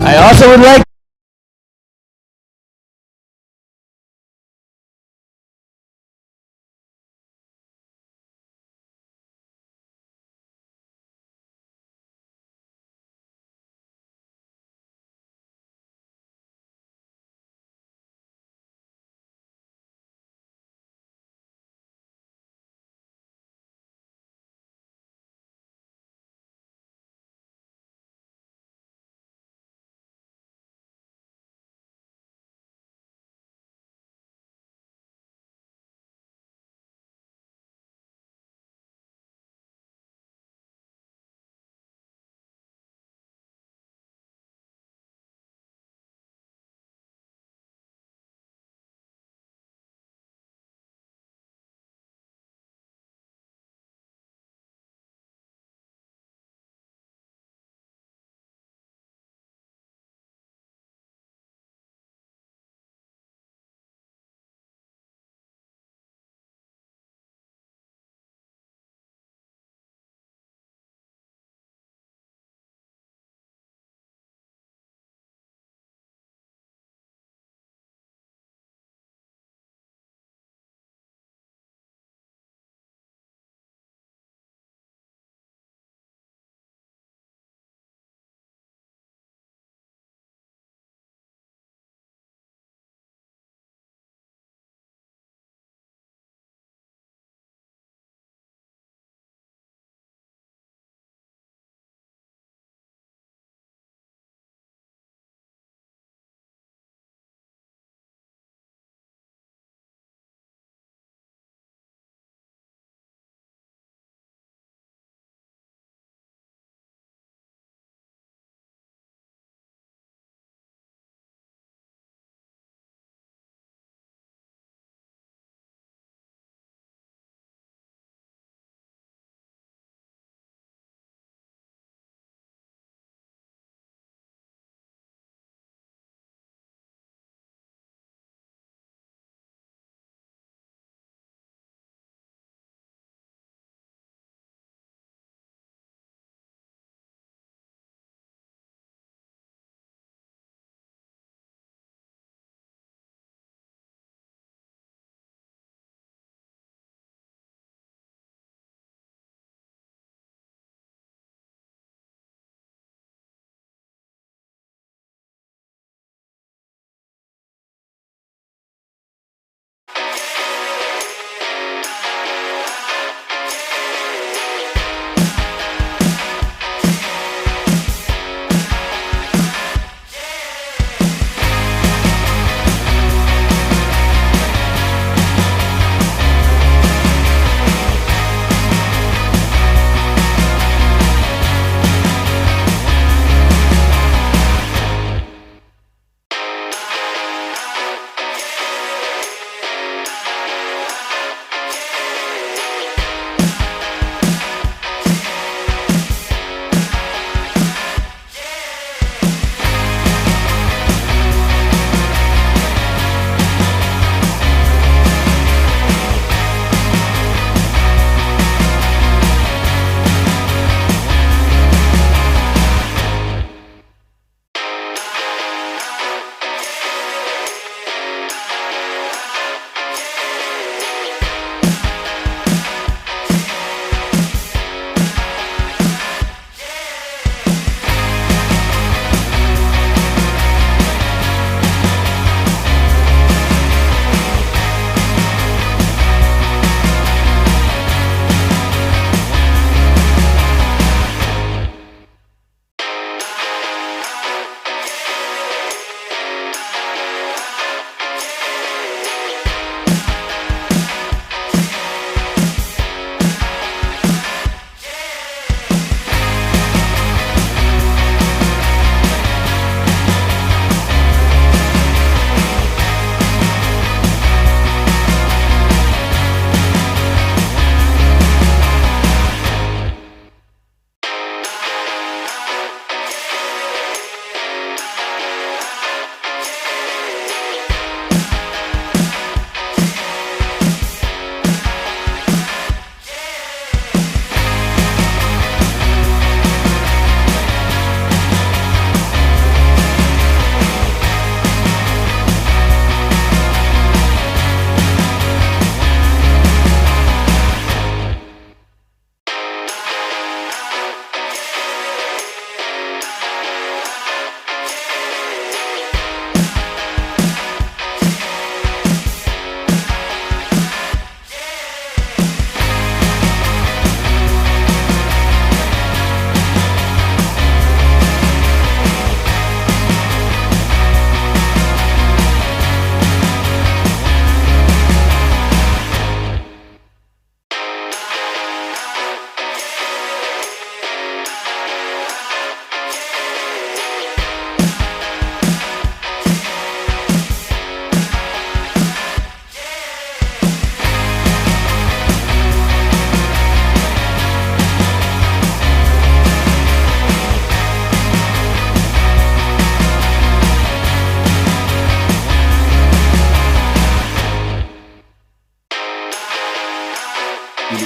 I also would like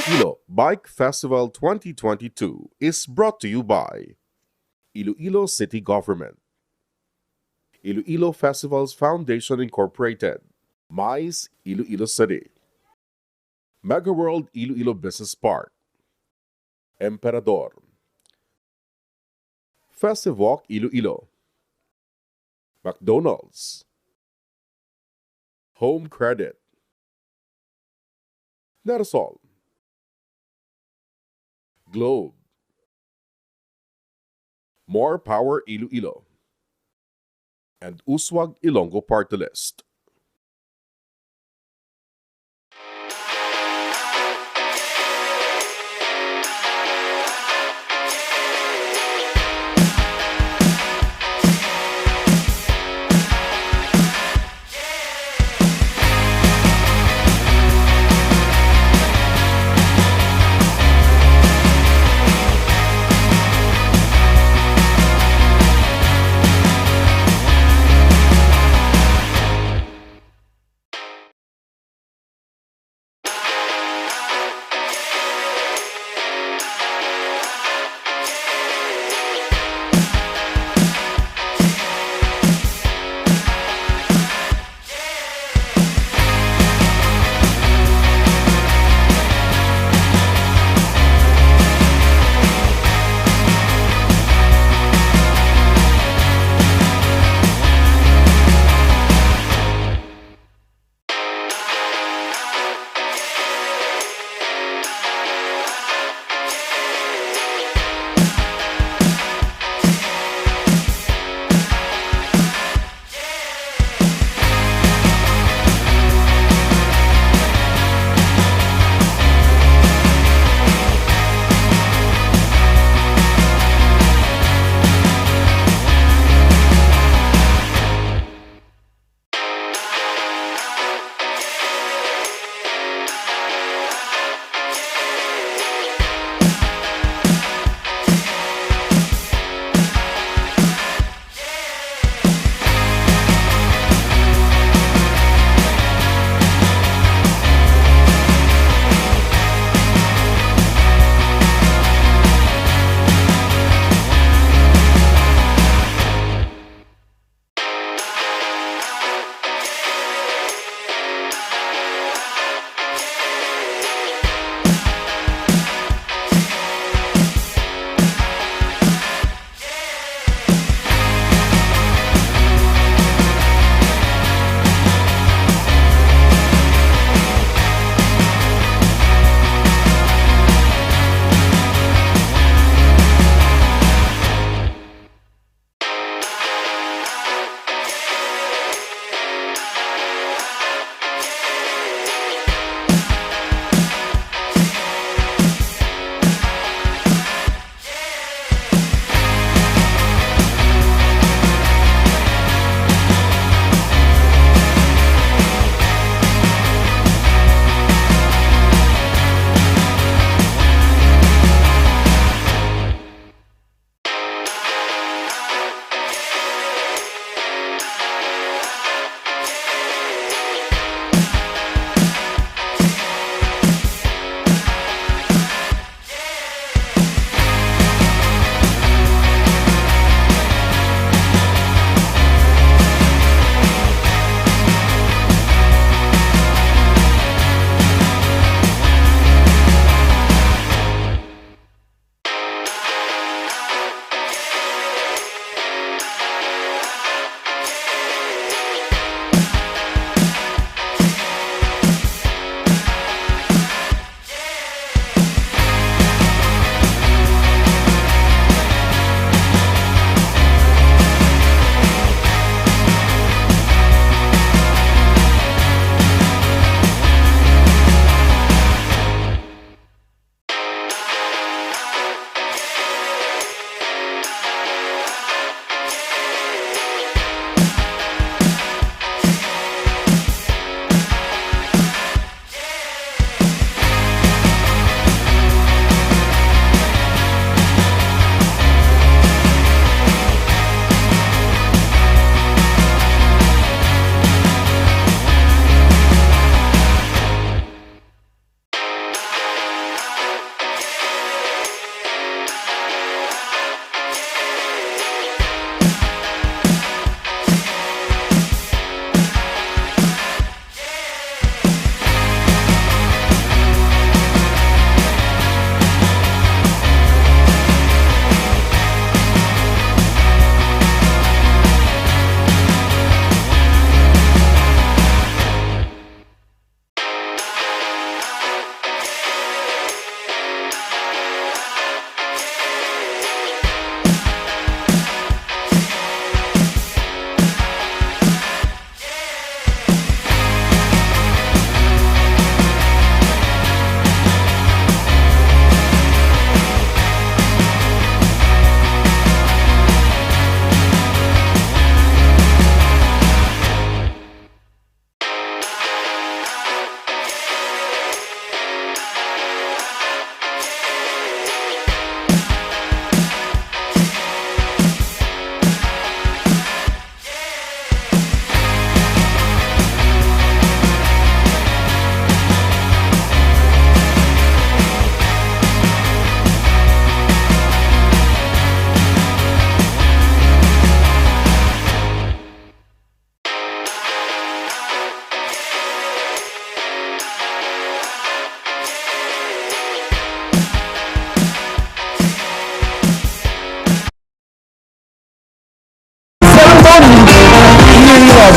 Iloilo Bike Festival 2022 is brought to you by Iloilo City Government, Iloilo Festivals Foundation Incorporated, MICE Iloilo City, Mega World Iloilo Business Park, Emperador, Festivwalk Iloilo, McDonald's, Home Credit, Nerasol, Globe, More Power Iloilo, and Uswag Ilonggo Party List.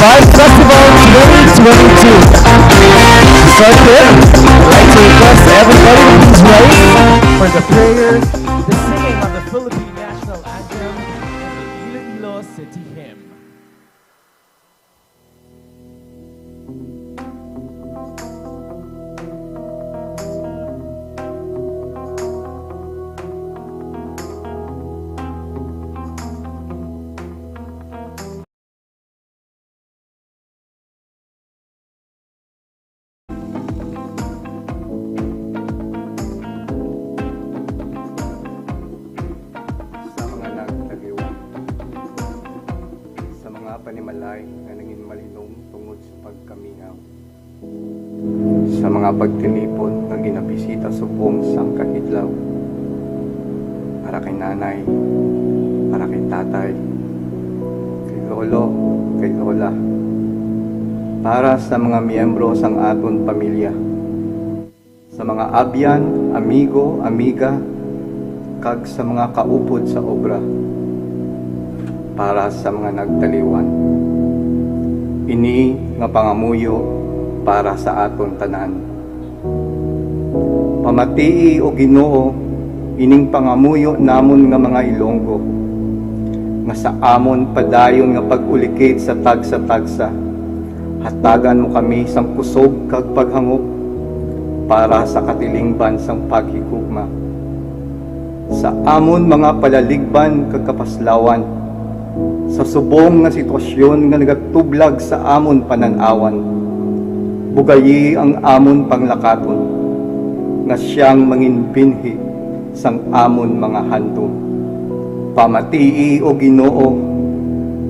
Vibe Festival 2022. To start with, I'd like to request everybody to please rise for the prayers, the singing of the Philippine National Anthem, and the Iloilo City Hymn. Sa mga nagtaliwan, sa mga panimalay na nangin malinong tungod sa pagkamingaw, sa mga pagtilipon na ginabisita subong sang kahidlaw, para kay nanay, para kay tatay, kay lolo, kay lola, para sa mga miyembro sang aton pamilya, sa mga abyan, amigo, amiga, kag sa mga kaupod sa obra, para sa mga nagtaliwan. Ini nga pangamuyo para sa aton tanan. Pamatii o Ginoo ining pangamuyo namon nga mga Ilonggo, nga sa amon padayon nga pag-ulikit sa tagsa-tagsa, hatagan mo kami sang kusog kag paghangop para sa katilingban sang paghigugma. Sa amon mga palaligban kag kapaslawan, sa subong nga sitwasyon nga nagatublag sa amon pananawan, bugayi ang amon panglakaton, nga siyang manginbinhi sang amon mga hanto. Pamatii o Ginoo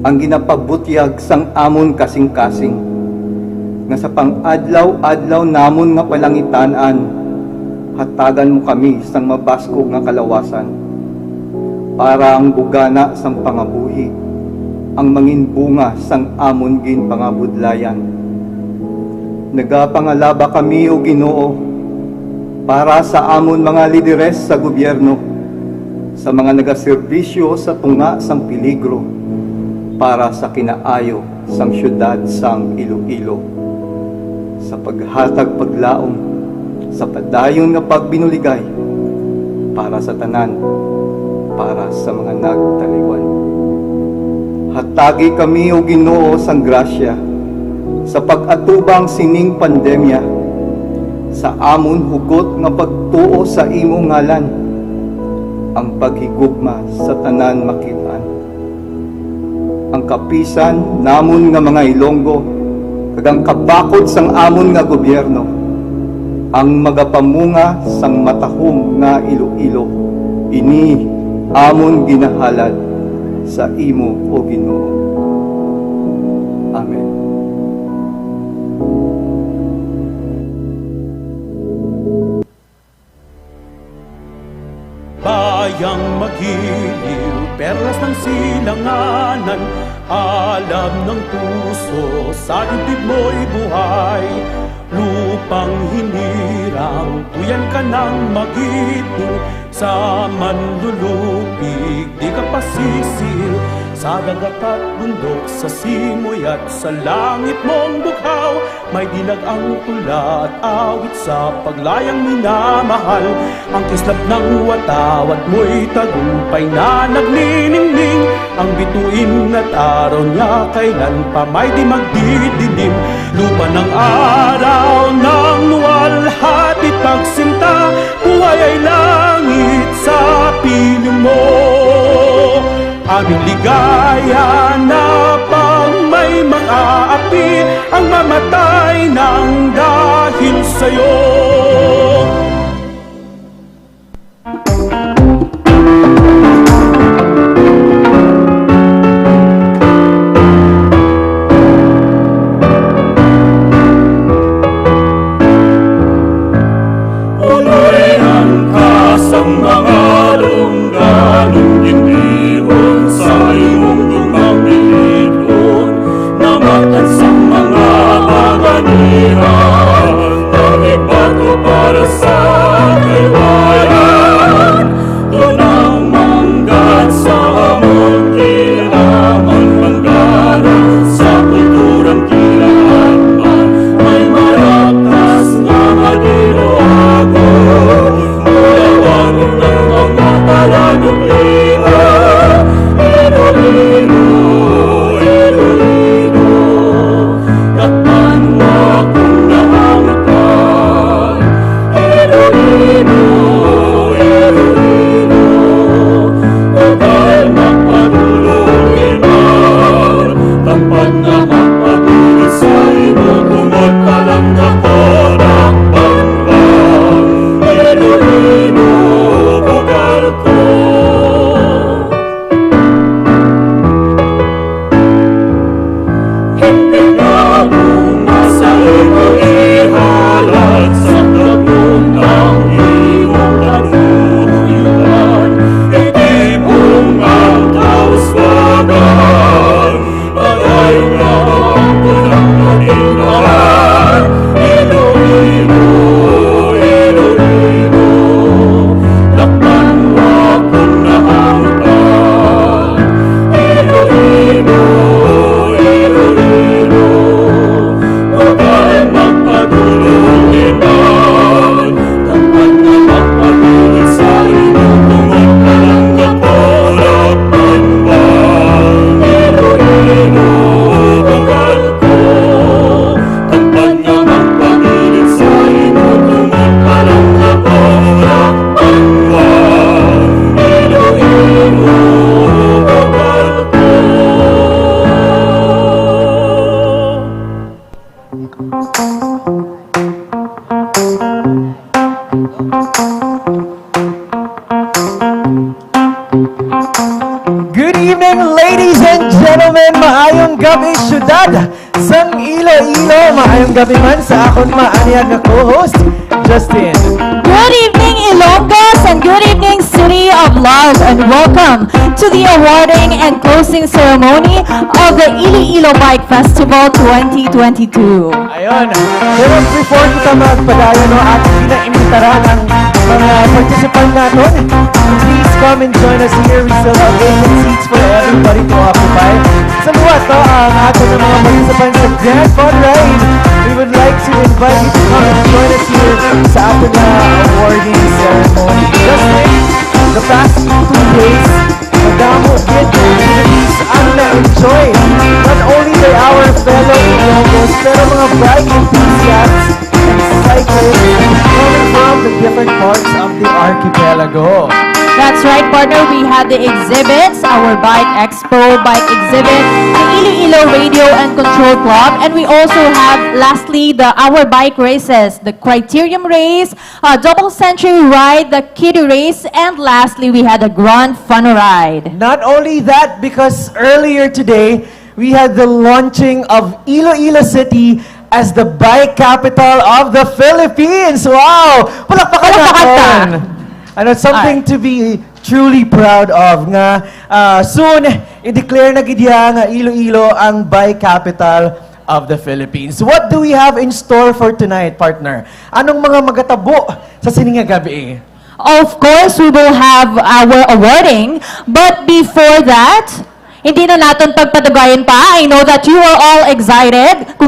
ang ginapabutyag sang amon kasing-kasing, nga sa pang-adlaw-adlaw namon nga palangitan-an, hatagan mo kami sang mabaskog nga kalawasan, para ang bugana sang pangabuhi, ang manginbunga sang amon gin pangabudlayan. Nagapangalaba kami o Ginoo para sa amon mga lideres sa gobyerno, sa mga nagaserbisyo sa tunga sang peligro, para sa kinaayo sang syudad sang Iloilo, sa paghatag paglaom, sa padayon nga pagbinuligay, para sa tanan, para sa mga nagtaliwan. Hatagi kami o Ginoo sang grasya, sa pag-atubang sining pandemya, sa amon hugot nga pagtuo sa imo ngalan, ang paghigugma sa tanan makitaan. Ang kapisan namon nga mga Ilonggo, kag ang kabakod sang amon nga gobyerno, ang magapamunga sang matahong nga Iloilo, ini amon ginahalad sa imo o Ginoo. Amen. Bayang magiliw, perlas ng silanganan, alam ng puso, sa dibdib mo'y buhay. Lupang hinirang, tuyan ka ng magiting, sa manlulupig, di ka pasisil. Sa dagat at bundok, sa simoy at sa langit mong bughaw, may dilag ang tula at awit sa paglayang minamahal. Ang kislap ng watawat mo'y tagumpay na nagniningning, ang bituin at araw niya kailan pa may di magdidilim. Lupa ng araw ng luwalhati pagsinta, buhay ay langit sa piling mo. Aming ligaya na pang may mga api, ang mamatay ng dahil sa'yo. Iba Good evening, ladies and gentlemen. Maayong gabi, syudad sang Iloilo. Maayong gabi man sa akong maanyag na co-host, Justin. Good evening, Ilongos, and good evening, City of Love, and welcome to the awarding and closing ceremony of the Iloilo Bike Festival 2022. Ayun. Pero before kita magpadayon, no, at pinaimbitaran ang mga participant natin, please come and join us here. We still have vacant seats for everybody to occupy. Sa buwat, no, ang ato ng mga participants sa Grand Fun Ride, we would like to invite you to come and join us here sa ato na awarding ceremony. Just like the past 2 days, madamo din activities ang na-enjoy. Not only by our fellow Ilongos, pero mga bike enthusiasts and cyclists coming from the different parts of the archipelago. That's right, partner. We had the exhibits, our Bike Expo, Bike Exhibit, the Iloilo Radio and Control Club, and we also have, lastly, our bike races, the Criterium Race, Double Century Ride, the Kiddie Race, and lastly, we had the Grand Fun Ride. Not only that, because earlier today, we had the launching of Iloilo City as the bike capital of the Philippines. Wow! Palakpakan natin! And it's something to be truly proud of nga soon i-declare na gidya nga Iloilo ang bike capital of the Philippines. What do we have in store for tonight, partner? Anong mga magatabo sa sininga gabi? Of course, we will have our awarding, but before that, hindi na natin pagpatugayan pa. I know that you are all excited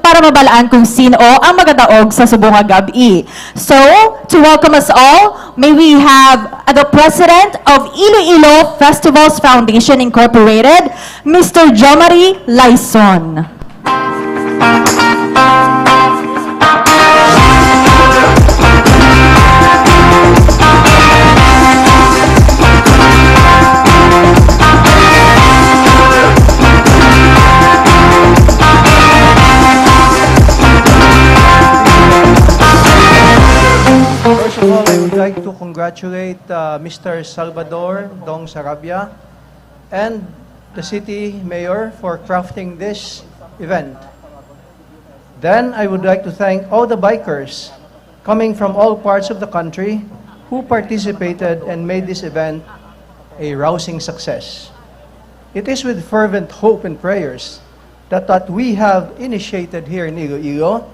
para mabalaan kung sino ang magadaog sa subong gabi. So, to welcome us all, may we have the President of Iloilo Festivals Foundation Incorporated, Mr. Jomari Laison. First of all, I would like to congratulate Mr. Salvador Dong Sarabia and the city mayor for crafting this event. Then, I would like to thank all the bikers coming from all parts of the country who participated and made this event a rousing success. It is with fervent hope and prayers that what we have initiated here in Iloilo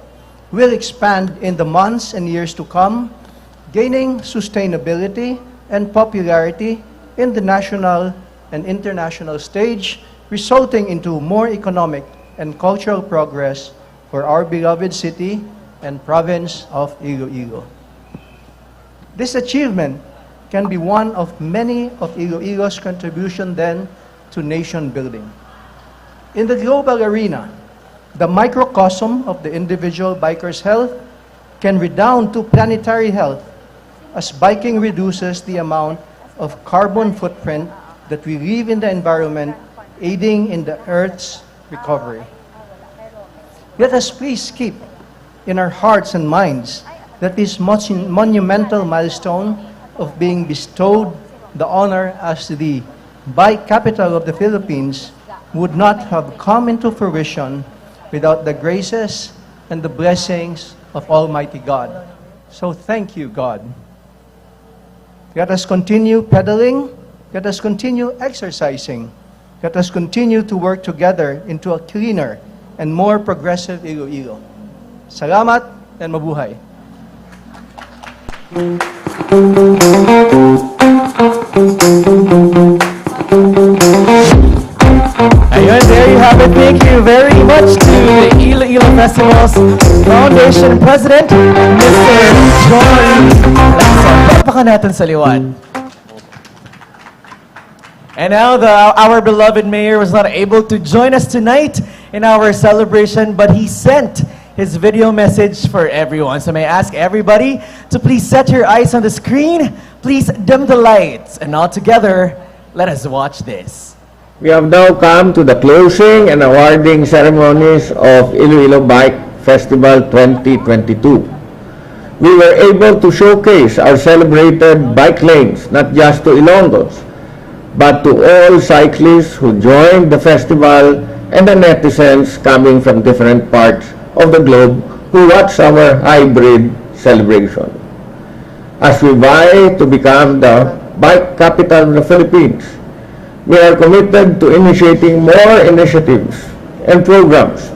will expand in the months and years to come, gaining sustainability and popularity in the national and international stage, resulting into more economic and cultural progress for our beloved city and province of Iloilo. This achievement can be one of many of Iloilo's contribution then to nation building. In the global arena, the microcosm of the individual biker's health can redound to planetary health as biking reduces the amount of carbon footprint that we leave in the environment, aiding in the Earth's recovery. Let us please keep in our hearts and minds that this monumental milestone of being bestowed the honor as the bike capital of the Philippines would not have come into fruition without the graces and the blessings of Almighty God. So thank you, God. Let us continue pedaling. Let us continue exercising. Let us continue to work together into a cleaner and more progressive Iloilo. Salamat and mabuhay. Ayun, there you have it. Thank you very much to the Iloilo Festivals Foundation President, Mr. John Lason. Palakpakan natin sa liwan. And now, our beloved mayor was not able to join us tonight in our celebration, but he sent his video message for everyone. So may I ask everybody to please set your eyes on the screen, please dim the lights, and all together, let us watch this. We have now come to the closing and awarding ceremonies of Iloilo Bike Festival 2022. We were able to showcase our celebrated bike lanes, not just to Ilonggos, but to all cyclists who joined the festival and the netizens coming from different parts of the globe who watch our hybrid celebration. As we vie to become the bike capital of the Philippines, we are committed to initiating more initiatives and programs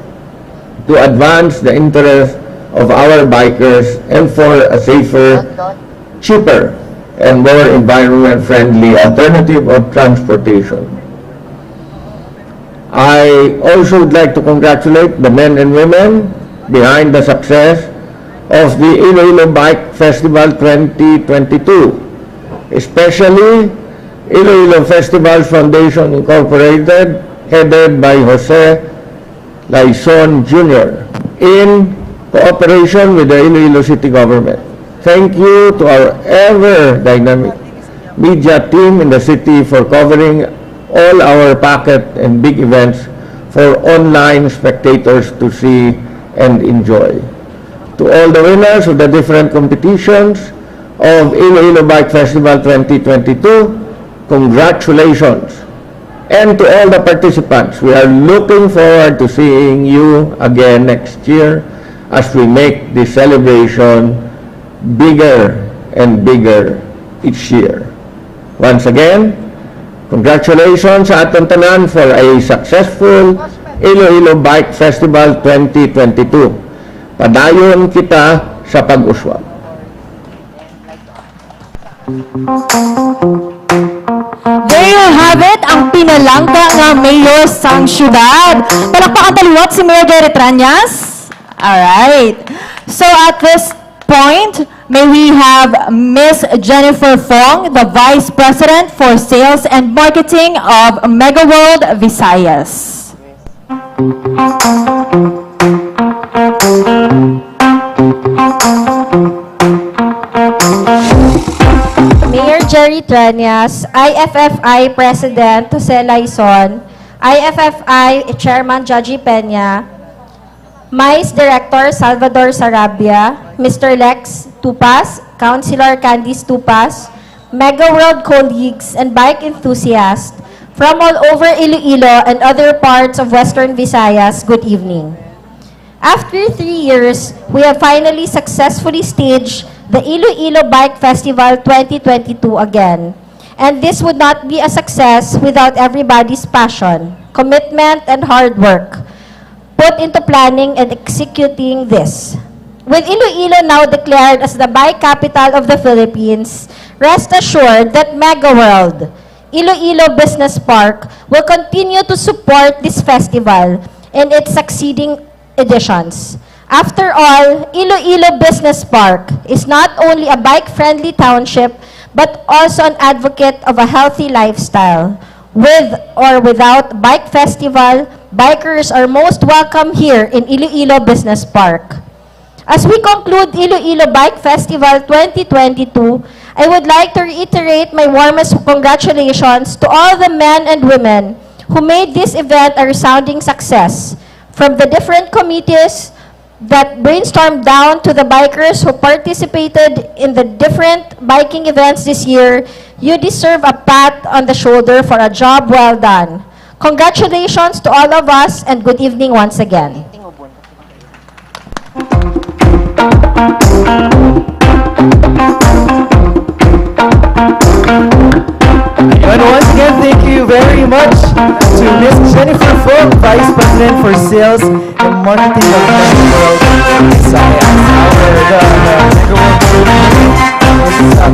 to advance the interests of our bikers and for a safer, cheaper, and more environment-friendly alternative of transportation. I also would like to congratulate the men and women behind the success of the Iloilo Bike Festival 2022, especially Iloilo Festivals Foundation Incorporated, headed by Jose Laison Jr., in cooperation with the Iloilo City Government. Thank you to our ever-dynamic media team in the city for covering all our packet and big events for online spectators to see and enjoy. To all the winners of the different competitions of Iloilo Bike Festival 2022, congratulations. And to all the participants, we are looking forward to seeing you again next year as we make this celebration bigger and bigger each year. Once again, congratulations sa atong tanan for a successful Iloilo Bike Festival 2022. Padayon kita sa pag-uswag. There you have it, ang pinalangka ng mayor sang syudad. Palakpakan taliwat si Mayor Jerry Tranyas. Alright. So at this point, may we have Miss Jennifer Fong, the Vice President for Sales and Marketing of Mega World Visayas. Mayor Jerry Tranyas, IFFI President Jose Laison, IFFI Chairman Jaji Peña, MICE Director Salvador Sarabia, Mr. Lex Tupas, Councilor Candice Tupas, Mega World colleagues and bike enthusiasts from all over Iloilo and other parts of Western Visayas, good evening. After 3 years, we have finally successfully staged the Iloilo Bike Festival 2022 again. And this would not be a success without everybody's passion, commitment, and hard work put into planning and executing this. With Iloilo now declared as the bike capital of the Philippines, rest assured that Mega World, Iloilo Business Park, will continue to support this festival and its succeeding editions. After all, Iloilo Business Park is not only a bike-friendly township, but also an advocate of a healthy lifestyle. With or without bike festival, bikers are most welcome here in Iloilo Business Park. As we conclude Iloilo Bike Festival 2022, I would like to reiterate my warmest congratulations to all the men and women who made this event a resounding success, from the different committees that brainstormed down to the bikers who participated in the different biking events this year. You deserve a pat on the shoulder for a job well done. Congratulations to all of us and good evening once again. And once again, thank you very much to Ms. Jennifer Fong, Vice President for Sales and Marketing of Mega World Visayas.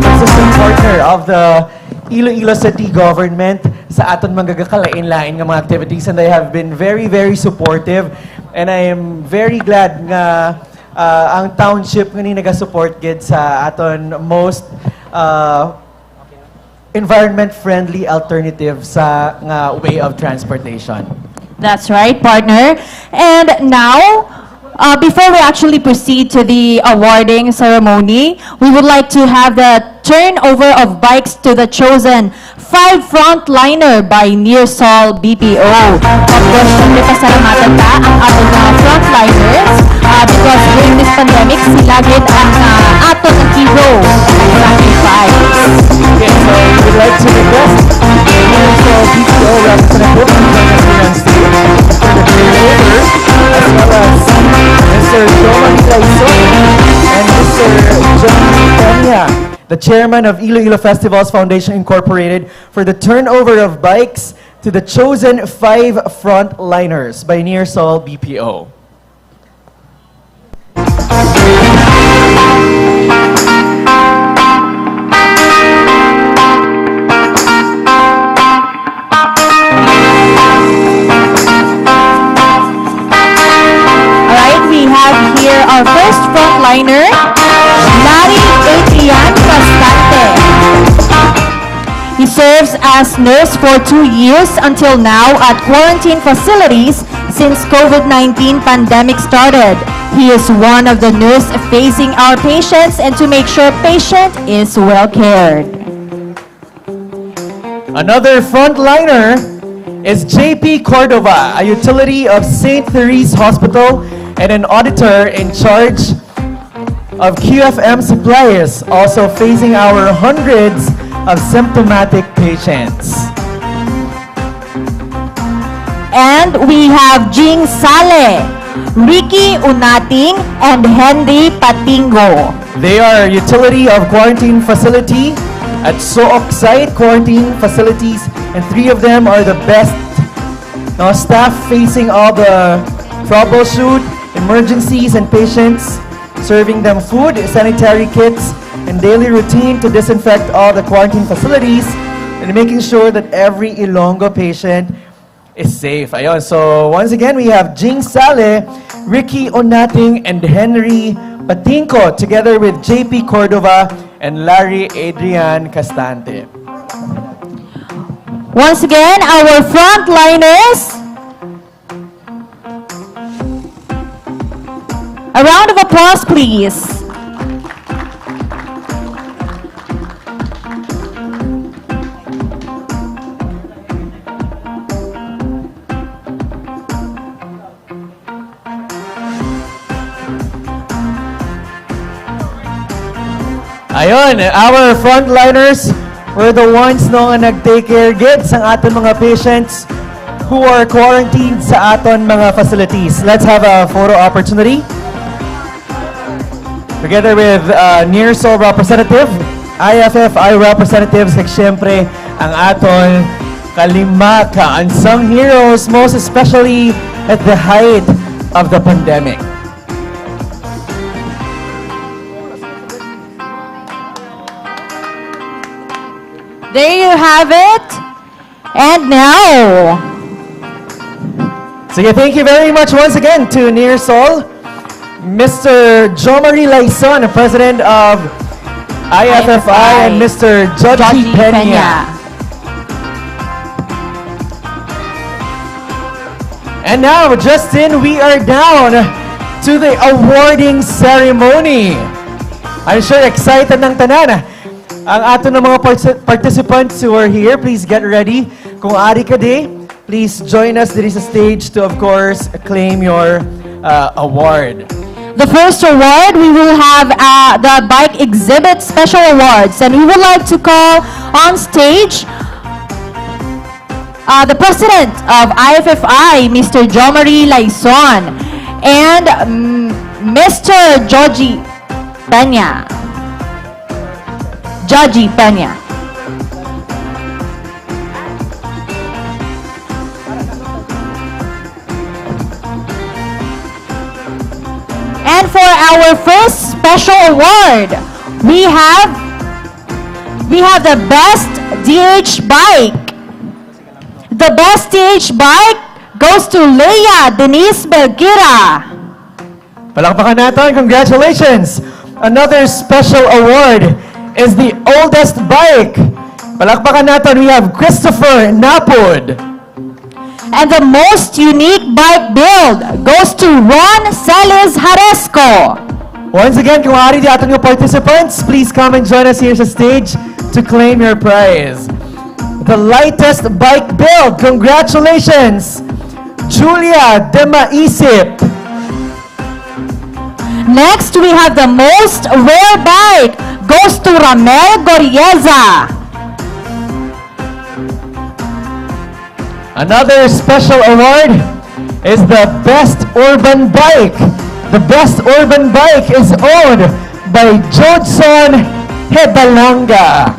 Consistent partner of the Iloilo City Government sa aton manggagakalain-lain ng mga activities, and they have been very, very supportive. And I am very glad nga ang township nga naga-support gid sa aton most environment-friendly alternative sa nga way of transportation. That's right, partner. And now, before we actually proceed to the awarding ceremony, we would like to have the turnover of bikes to the chosen 5 frontliner by Nearsol BPO. Of course, syempre pasalamatan ta ang ating mga frontliners. sila gid ang ato ng hero sacrifice. Okay, so we would like to request also BPO representative to join us here on stage for the creator, as well as Mr. Joman Laison and Mr. John Peña, the chairman of Iloilo Festivals Foundation Incorporated, for the turnover of bikes to the chosen 5 frontliners by Nearsol BPO. Alright, we have here our first frontliner, Adrian Castante. He serves as nurse for 2 years until now at quarantine facilities since COVID-19 pandemic started. He is one of the nurse facing our patients and to make sure patient is well cared. Another frontliner is JP Cordova, a utility of St. Therese Hospital and an auditor in charge of QFM supplies, also facing our hundreds of symptomatic patients. And we have Jing Sale, Ricky Unating, and Henry Patingo. They are utility of quarantine facility at Sook site quarantine facilities, and 3 of them are the best staff facing all the troubleshoot, emergencies, and patients, serving them food, sanitary kits, and daily routine to disinfect all the quarantine facilities and making sure that every Ilonggo patient is safe. Ayun. So once again, we have Jing Sale, Ricky Onating, and Henry Patinko together with JP Cordova and Larry Adrian Castante. Once again, our frontliners. A round of applause, please. Ayun, our frontliners were the ones nga nag-take care gid sa aton mga patients who are quarantined sa aton mga facilities. Let's have a photo opportunity. Together with Nearsol representative, IFFI representatives, kag syempre ang aton kalima ka unsung heroes, most especially at the height of the pandemic. There you have it. And now, So yeah, thank you very much once again to Nearsol, Mr. Jomari Laison, President of IFFI, and Mr. Joji Peña. And now, Justin, we are down to the awarding ceremony. I'm sure excited ng tanan. Ang ato ng mga participants who are here, please get ready. Kung ari ka di, please join us dito sa stage to, of course, claim your award. the first award, we will have the Bike Exhibit Special Awards. And we would like to call on stage the President of IFFI, Mr. Jomari Laison, and Mr. Joji Peña. Joji Peña. And for our first special award, we have the Best DH Bike. The Best DH Bike goes to Leia Denise Belgira. Palakpakan natin, congratulations! Another special award is the oldest bike. Palakpakan natin, we have Christopher Napod. And the most unique bike build goes to Ron Celis Haresco. Once again, kung maaari di ating yung participants, please come and join us here sa stage to claim your prize. The lightest bike build, congratulations! Julia De Maisip. Next, we have the most rare bike goes to Ramel Gorieza. Another special award is the Best Urban Bike. The Best Urban Bike is owned by Jodson Hedalanga.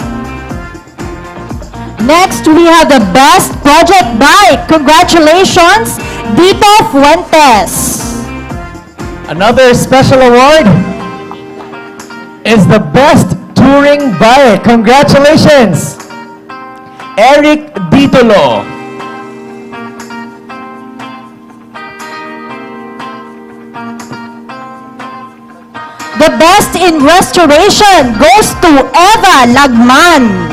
Next, we have the Best Project Bike. Congratulations, Dito Fuentes. Another special award is the Best Touring Bike. Congratulations, Eric Ditolo. The Best in Restoration goes to Eva Lagman.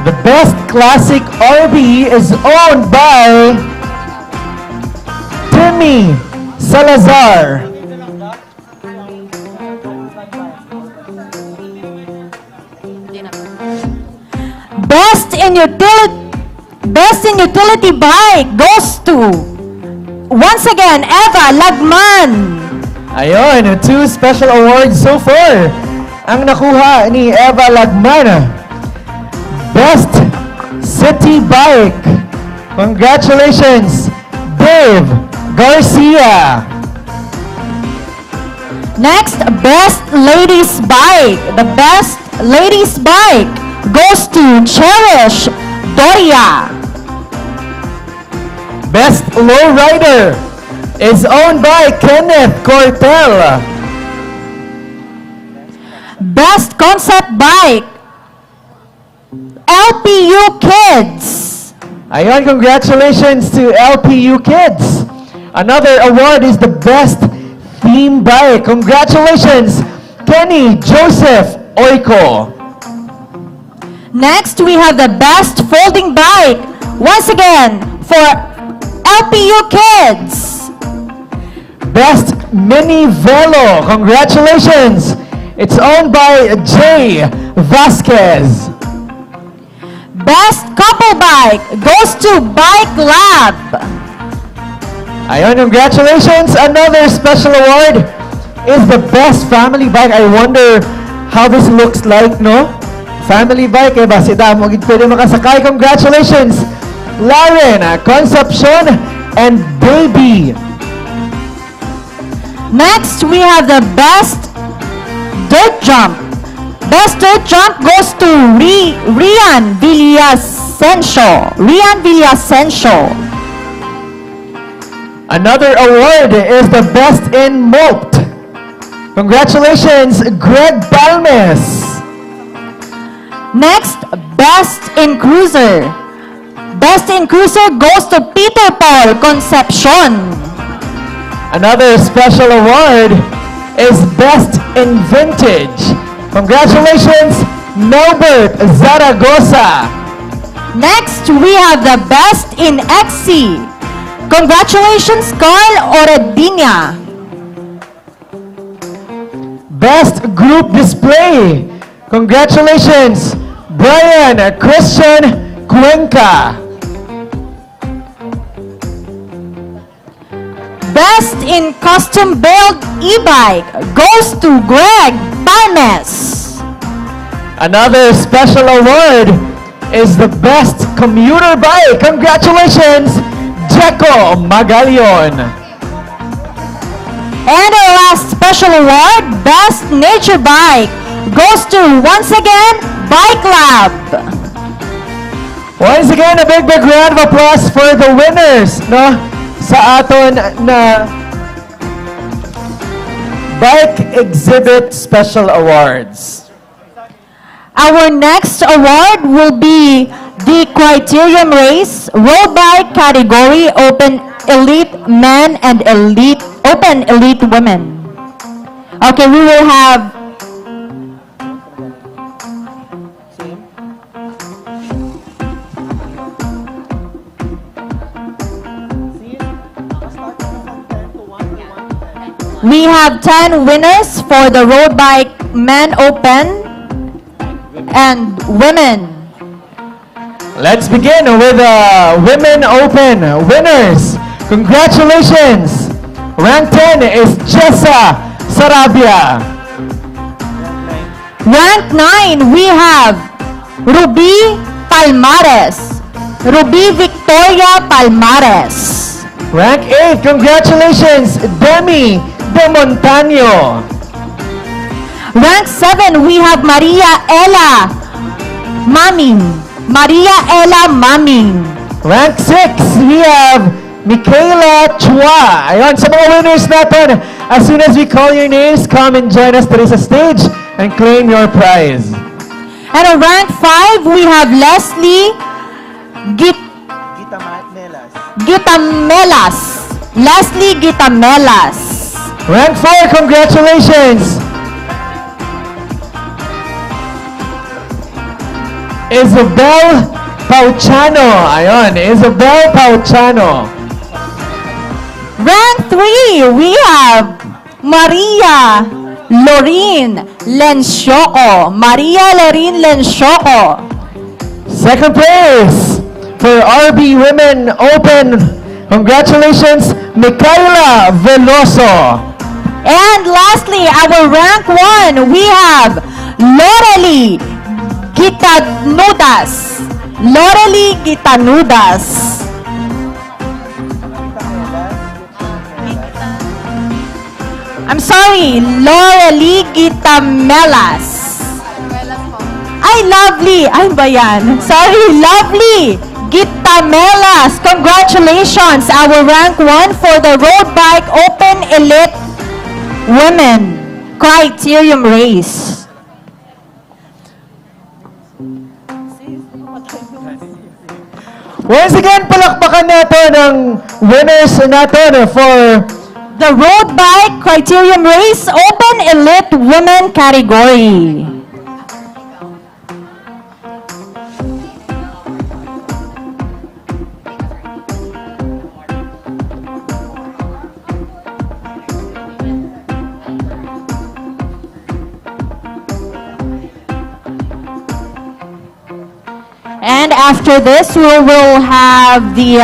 The Best Classic RV is owned by Timmy Salazar. Best in Utility Bike goes to, once again, Eva Lagman. Ayun, 2 special awards so far ang nakuha ni Eva Lagman. Best City Bike. Congratulations, Dave Garcia. Next, Best Ladies Bike. The Best Ladies Bike goes to Cherish Doria. Best Lowrider is owned by Kenneth Cortel. Best Concept Bike, LPU Kids. Ayun, congratulations to LPU Kids. Another award is the Best Theme Bike. Congratulations, Kenny Joseph Oiko. Next, we have the Best Folding Bike. Once again, for LPU Kids. Best Mini Velo. Congratulations. It's owned by Jay Vasquez. Best Couple Bike goes to Bike Lab. Ayun, congratulations. Another special award is the Best Family Bike. I wonder how this looks like, no? Family bike, eh ba? Sida mo pwede makasakay. Congratulations, Lauren, Concepcion, and Baby. Next, we have the Best Dirt Jump. Best Dirt Jump goes to Rian Villasencio. Rian Villasencio. Another award is the Best in Molt. Congratulations, Greg Balmes. Next, Best in Cruiser. Best in Cruiser goes to Peter Paul Concepcion. Another special award is Best in Vintage. Congratulations, Norbert Zaragoza. Next, we have the Best in XC. Congratulations, Carl Oredina. Best Group Display. Congratulations, Brian Christian Cuenca. Best in Custom Build E-Bike goes to Greg Palmes. Another special award is the Best Commuter Bike. Congratulations, Jeco Magalion. And our last special award, Best Nature Bike, goes to, once again, Bike Lab. Once again, a big round of applause for the winners, no? Sa aton na Bike Exhibit Special Awards. Our next award will be the Criterium Race Road Bike category, Open Elite Men and Open Elite Women. Okay, we will have We have 10 winners for the Road Bike Men Open and Women. Let's begin with the Women Open winners. Congratulations! Rank 10 is Jessa Sarabia. Rank 9, we have Ruby Palmares. Ruby Victoria Palmares. Rank 8, congratulations, Demi De Montaño. Rank 7, we have Maria Ella Maming. Maria Ella Maming. Rank 6, we have Michaela Chua. Ayon, sa mga winners natin, as soon as we call your names, come and join us today sa stage and claim your prize. And on rank 5, we have Leslie Gitamelas. Leslie Gitamelas. Rank 4, congratulations! Isabel Pauchano. Ayon, Isabel Pauchano. Rank 3, we have Maria Lorin Lensioco. Maria Lorin Lensioco. Second place for RB Women Open. Congratulations, Michaela Veloso. And lastly, our rank 1, we have Lorely Gitanudas. Lorely Gitanudas. I'm sorry, Lorely Gitamelas. Ay, lovely. Ay, ba yan? Sorry, lovely. Gitamelas. Congratulations, our rank 1 for the road bike open elite women criterium race. Once again, palakpakan natin ang winners natin for The road bike criterium race open elite women category. And after this, we will have the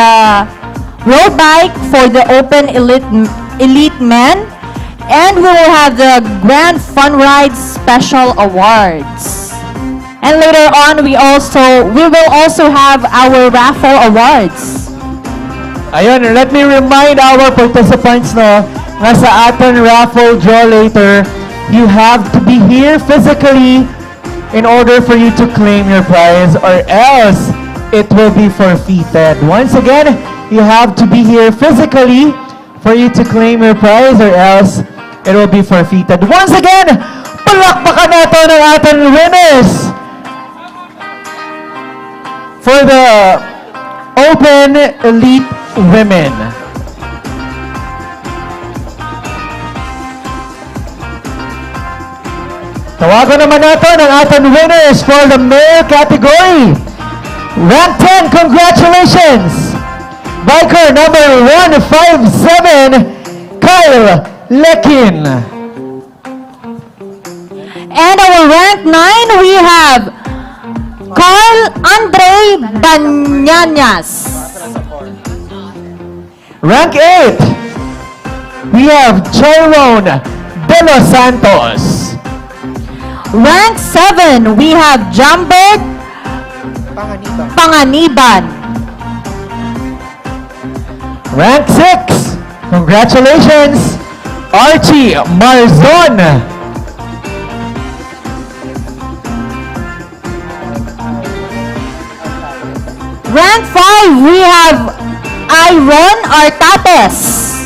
road bike for the open elite men, and we will have the Grand Fun Ride Special Awards. And later on, we will also have our raffle awards. Ayun, let me remind our participants no, nga sa ating raffle draw later, you have to be here physically in order for you to claim your prize or else it will be forfeited. Once again, you have to be here physically for you to claim your prize or else it will be forfeited. Once again, palakpakan natin ang ating winners for the Open Elite Women. Tawagan naman natin ang ating winners for the male category. Rank 10, congratulations! Biker number 157, Kyle Lekin. And our rank 9, we have Carl Andre Banyanyas. Rank 8, we have Joron De Los Santos. Rank 7, we have Jambert Panganiban. Rank 6, congratulations, Archie Marzon. Rank 5, we have Iron Artates.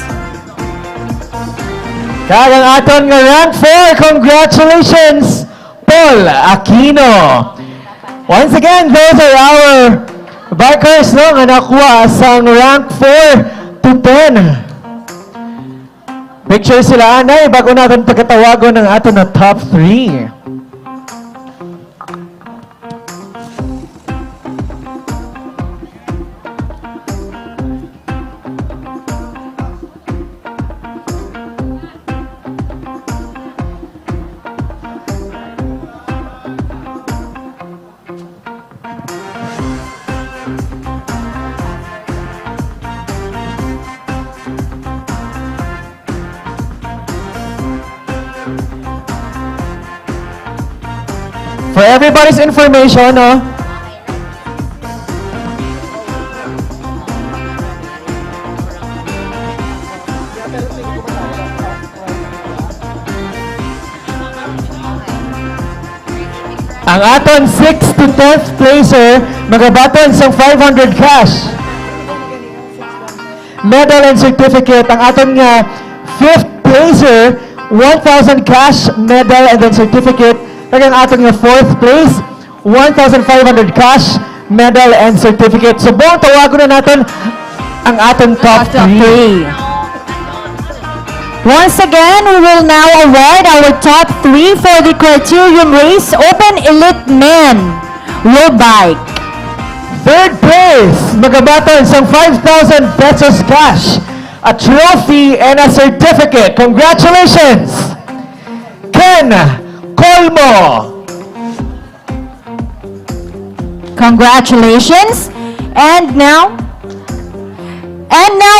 Kaya ang aton nga rank 4, congratulations, Paul Aquino. Once again, those are our bikers no, nga nakuha sa rank 4 to 10. Picture sila, anay, bago natin pagkatawagon ng ato na top 3. For everybody's information, no? Ang aton 6th to 10th placer, magabaton sa 500 cash. Medal and certificate. Ang aton nga 5th placer, 1,000 cash, medal and then certificate. Kaya ang aton nga 4th place, 1,500 cash, medal and certificate. So buong tawagon na natin ang aton top 3. Once again, we will now award our top 3 for the Criterium Race Open Elite Men Road Bike. Third place, magabaton sa 5,000 pesos cash, a trophy and a certificate. Congratulations! Ken Colmo. Congratulations. And now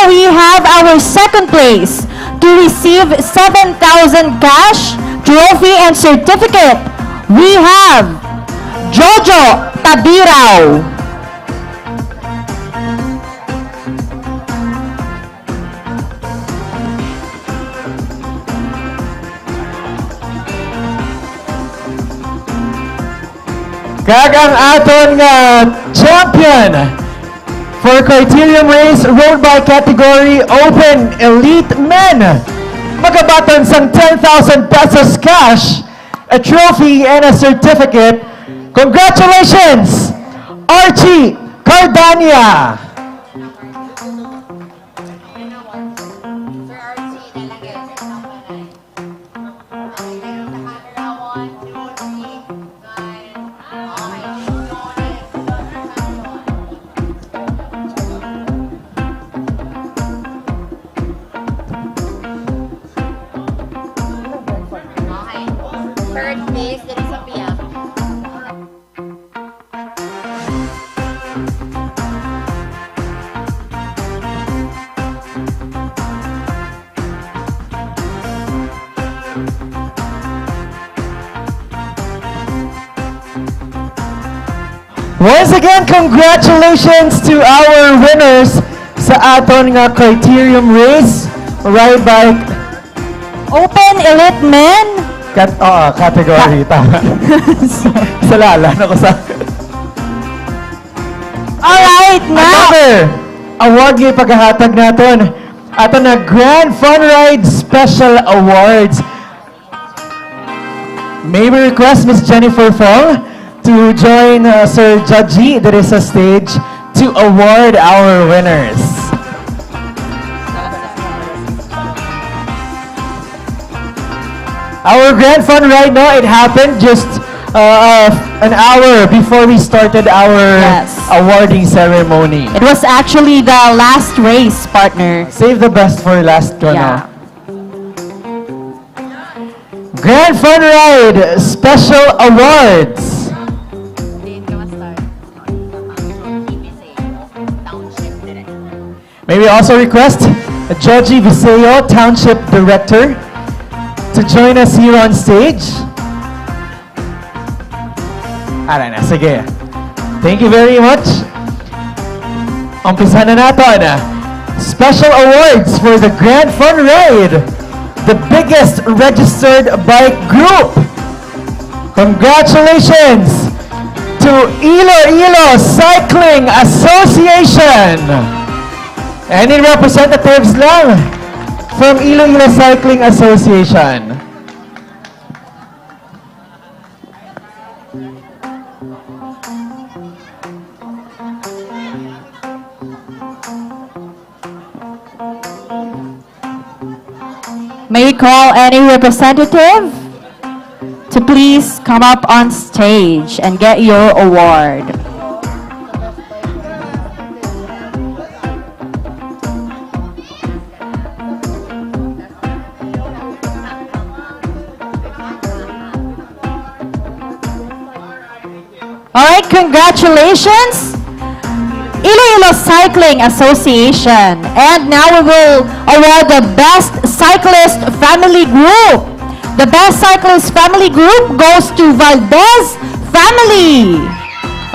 we have our second place to receive 7,000 cash, trophy, and certificate. We have Jojo Tabirao. Kagang aton nga champion for Criterium Race Road Bike category Open Elite Men. Magabaton sang 10,000 pesos cash, a trophy, and a certificate. Congratulations, Archie Cardania. Third place, dito sa Pia. Once again, congratulations to our winners sa aton nga Criterium Race Ride Bike Open Elite Men. Category. Tama. Sa lala na ko sa... Alright, now. Another award nga paghahatag naton. Ato na Grand Fun Ride Special Awards. May we request Miss Jennifer Fong to join Sir Judgy that is sa stage to award our winners. Our Grand Fun right now, it happened just an hour before we started our awarding ceremony. It was actually the last race, partner. Save the best for last, Yeah. Grand Fun Ride Special Awards. May we also request Judgy Viseo, Township Director, to join us here on stage. Ara na, sige. Thank you very much. Umpisa na natin. Special awards for the Grand Fun Ride, the biggest registered bike group. Congratulations to Iloilo Cycling Association. Any representatives lang from Iloilo Cycling Association? May we call any representative to please come up on stage and get your award. Alright, congratulations, Iloilo Cycling Association. And now we will award the Best Cyclist Family Group. The Best Cyclist Family Group goes to Valdez family.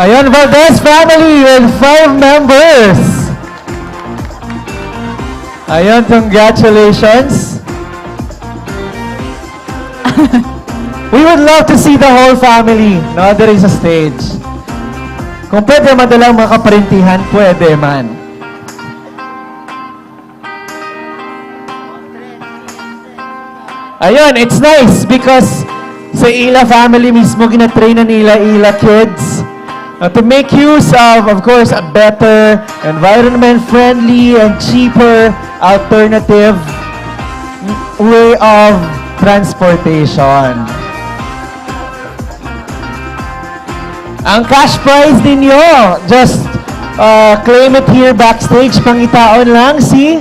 Ayun, Valdez family with 5 members. Ayun, congratulations. We would love to see the whole family, no, there is a stage. Kung pwede madalang makaparintihan, pwede man. Ayun, it's nice because sa Ila family mismo gina-train na nila Ila kids to make use of course, a better, environment-friendly and cheaper alternative way of transportation. Ang cash prize ninyo, just claim it here backstage. Pangitaon lang si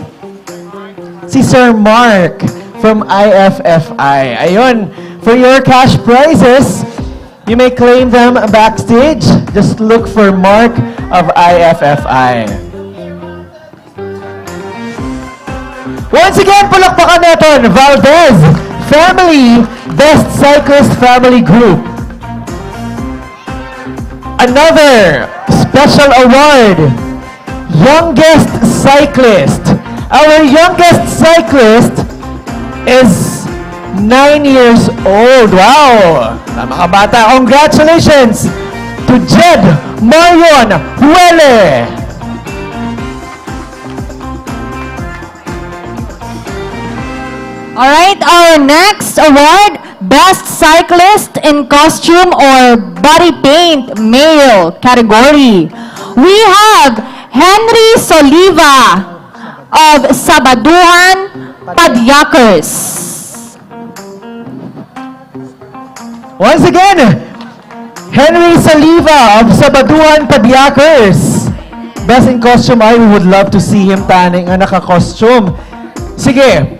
Sir Mark from IFFI. Ayun, for your cash prizes, you may claim them backstage. Just look for Mark of IFFI. Once again, palakpakan natin, Valdez Family Best Cyclist Family Group. Another special award, Youngest Cyclist. Our youngest cyclist is 9 years old. Wow! Mga bata, congratulations to Jed Marion Huele. Alright, our next award, Best Cyclist in Costume or Body Paint Male category. We have Henry Soliva of Sabaduhan, Padyakers. Once again, Henry Saliva of Sabaduhan, Padyakers. Best in costume, I would love to see him tanning na naka-costume. Sige.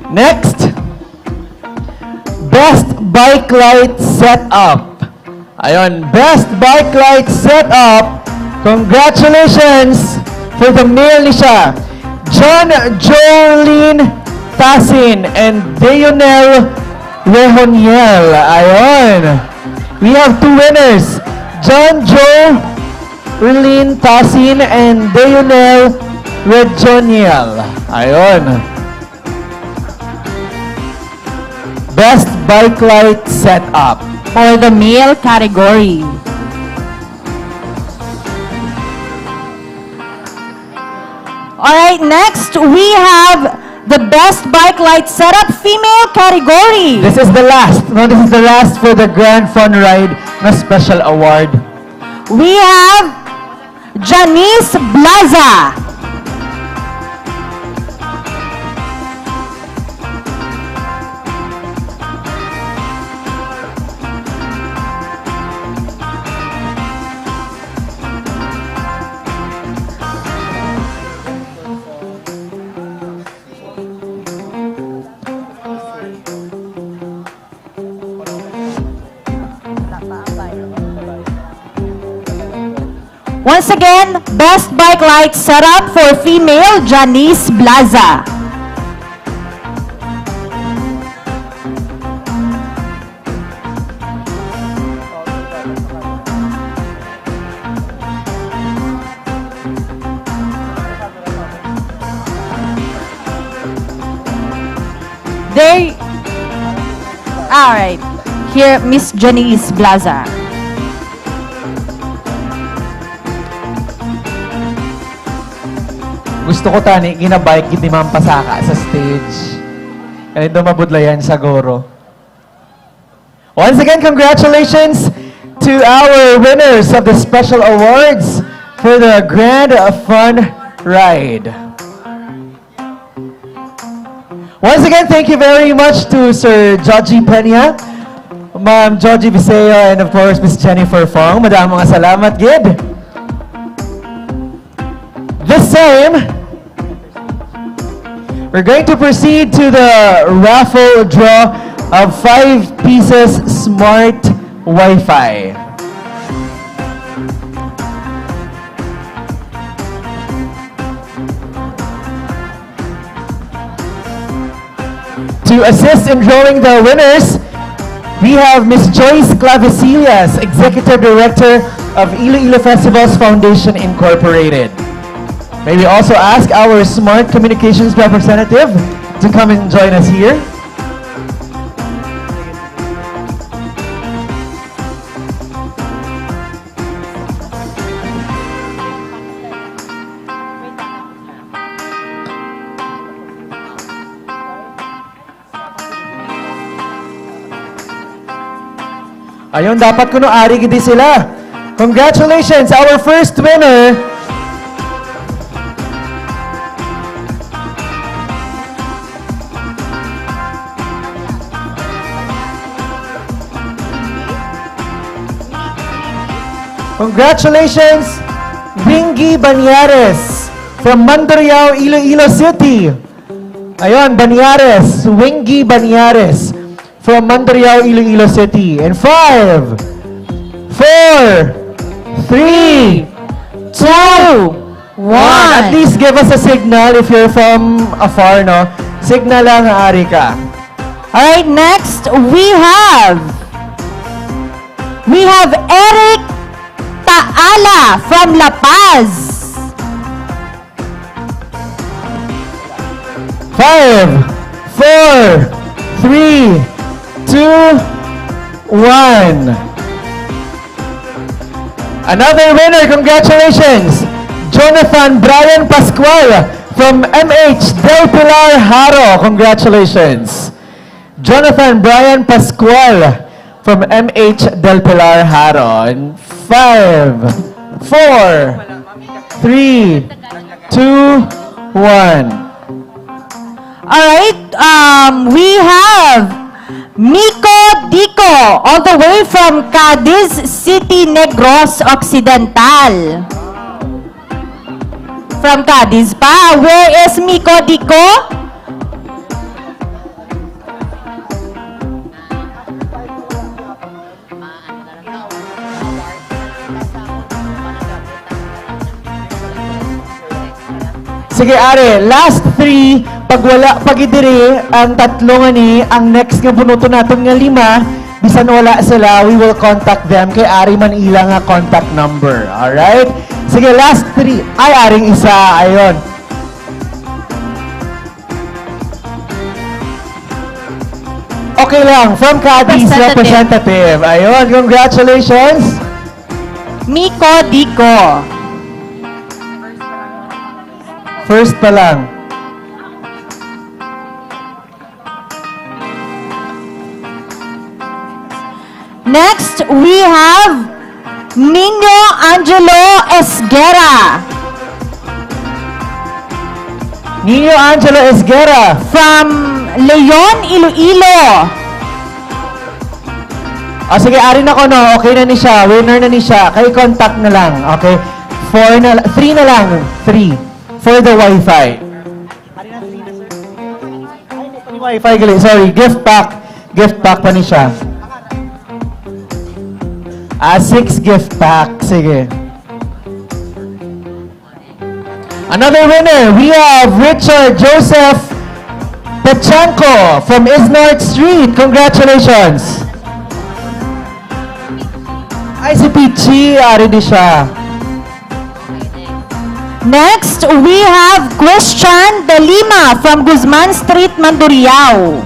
Next. Best bike light setup. Ayun, best bike light setup. Congratulations for the male ni siya. John Jolene Tasin and Deonel Rehoniel. Ayun. We have 2 winners. John Joe Relin Tasin and Deonel Rejoniel. Ayun. Best bike light setup For the male category. Alright, next we have the Best Bike Light Setup Female category. This is the last. No, this is the last for the Grand Fun Ride na special award. We have Janice Blaza. Once again, Best Bike Light Setup for female, Janice Blaza. Alright, here, Miss Janice Blaza. Gusto ko tani, ginabike hindi mampasaka sa stage. Kaya ito mabudlayan sa goro. Once again, congratulations to our winners of the special awards for the Grand Fun Ride. Once again, thank you very much to Sir Joji Peña, Ma'am Joji Viseo, and of course, Miss Jennifer Fong. Madaming mga salamat, Gid. This time, we're going to proceed to the raffle draw of 5 pieces smart Wi-Fi. To assist in drawing the winners, we have Miss Joyce Clavecillas, Executive Director of Iloilo Festivals Foundation Incorporated. May we also ask our Smart Communications representative to come and join us here. Ayun, dapat kuno ari gidi sila. Congratulations, our first winner. Congratulations, Wingy Banyares from Mandurriao, Iloilo City. Ayun, Banyares, Wingy Banyares from Mandurriao, Iloilo City. And 5, 4, 3, 2, 1. At least give us a signal if you're from afar, no? Signal lang, ari ka. Alright, next we have Eric Taala from La Paz. 5, 4, 3, 2, 1. Another winner, congratulations! Jonathan Brian Pascual from MH Del Pilar Haro. Congratulations. Jonathan Brian Pascual from MH Del Pilar Haro. And 5, 4, 3, 2, 1. Alright, we have Miko Dico, all the way from Cadiz City, Negros Occidental. From Cadiz pa. Where is Miko Dico? Sige, are, last 3, pag wala, pag idiri, ang tatlo nga ni, ang next nga punuto natin nga 5, bisan wala sila, we will contact them kay Ari Manila nga contact number. Alright? Sige, last 3. Ay, aring isa. Ayun. Okay lang. From Cadiz, representative. Ayun, congratulations. Miko Dico. First pa lang. Next, we have Nino Angelo Esguera. Nino Angelo Esguera. From Leon, Iloilo. Sige, ari na ko, no? Okay na ni siya. Winner na ni siya. Kay contact na lang. Okay? 3 na lang. 3. For the Wi-Fi. Wi-Fi gali. Sorry, gift pack. Gift pack pa ni siya. 6 gift pack. Sige. Another winner, we have Richard Joseph Pachanko from Isnart Street. Congratulations. Ay, si Pichi. Ari di siya. Next, we have Christian De Lima from Guzman Street, Mandurriao.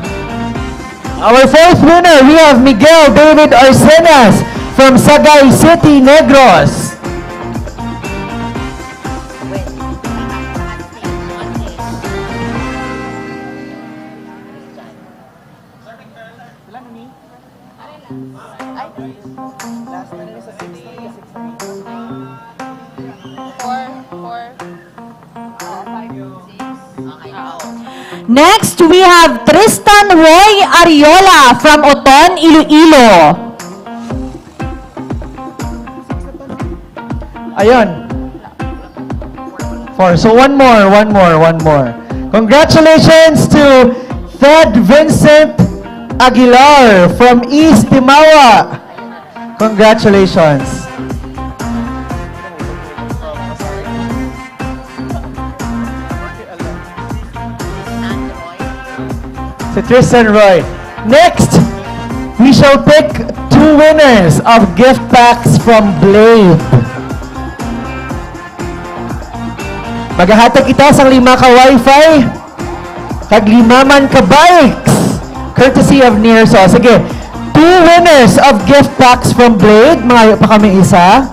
Our fourth winner, we have Miguel David Arsenas from Sagay City, Negros. Next, we have Tristan Roy Ariola from Oton, Iloilo. Ayun. 4. So one more. Congratulations to Thad Vincent Aguilar from East Timawa. Congratulations. Si Tristan Roy. Next, we shall pick 2 winners of gift packs from Blade. Maghahatag kita sa 5 ka Wi-Fi, kag 5 man ka bikes, courtesy of Nearso. Sige, 2 winners of gift packs from Blade. Mga pa kami isa.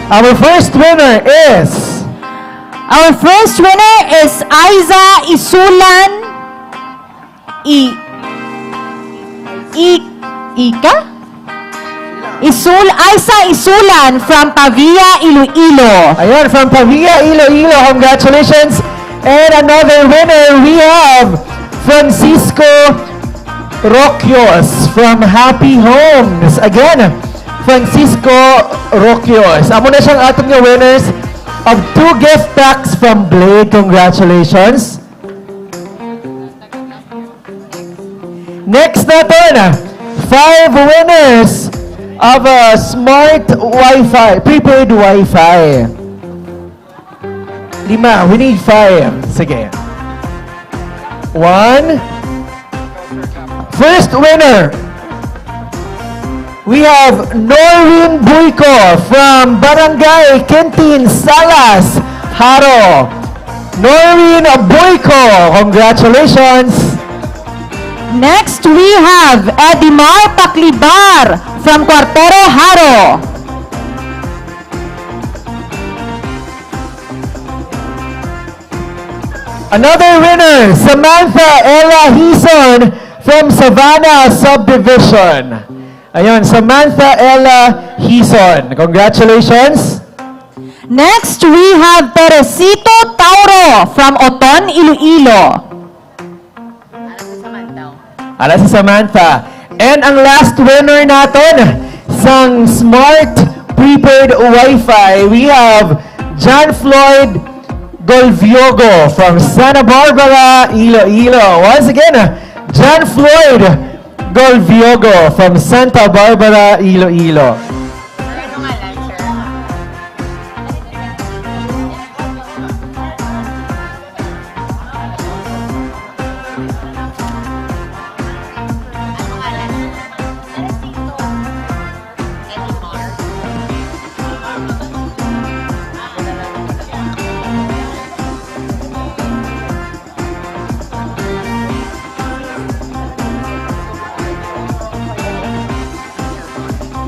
Our first winner is... Our first winner is Aiza Isulan Aiza Isulan from Pavia, Iloilo. Ayan, from Pavia, Iloilo. Congratulations. And another winner we have Francisco Roquios from Happy Homes. Again, Francisco Roquios. Amo na siyang atong nga winners of 2 gift packs from Blade. Congratulations. Next natin, 5 winners of a smart Wi-Fi, prepaid Wi-Fi. 5, we need 5. Sige. 1. First winner, we have Norwin Buico from Barangay Quintin, Salas, Haro. Norwin Buico, congratulations. Next, we have Edimar Paklibar from Cuartero, Haro. Another winner, Samantha Ella Hison from Savannah Subdivision. Ayun, Samantha Ella Hison. Congratulations. Next, we have Teresito Tauro from Oton, Iloilo. Ala si Samantha. And ang last winner natin, sang smart prepaid Wi-Fi, we have John Floyd Golviogo from Santa Barbara, Iloilo. Once again, John Floyd Golviogo from Santa Barbara, Iloilo.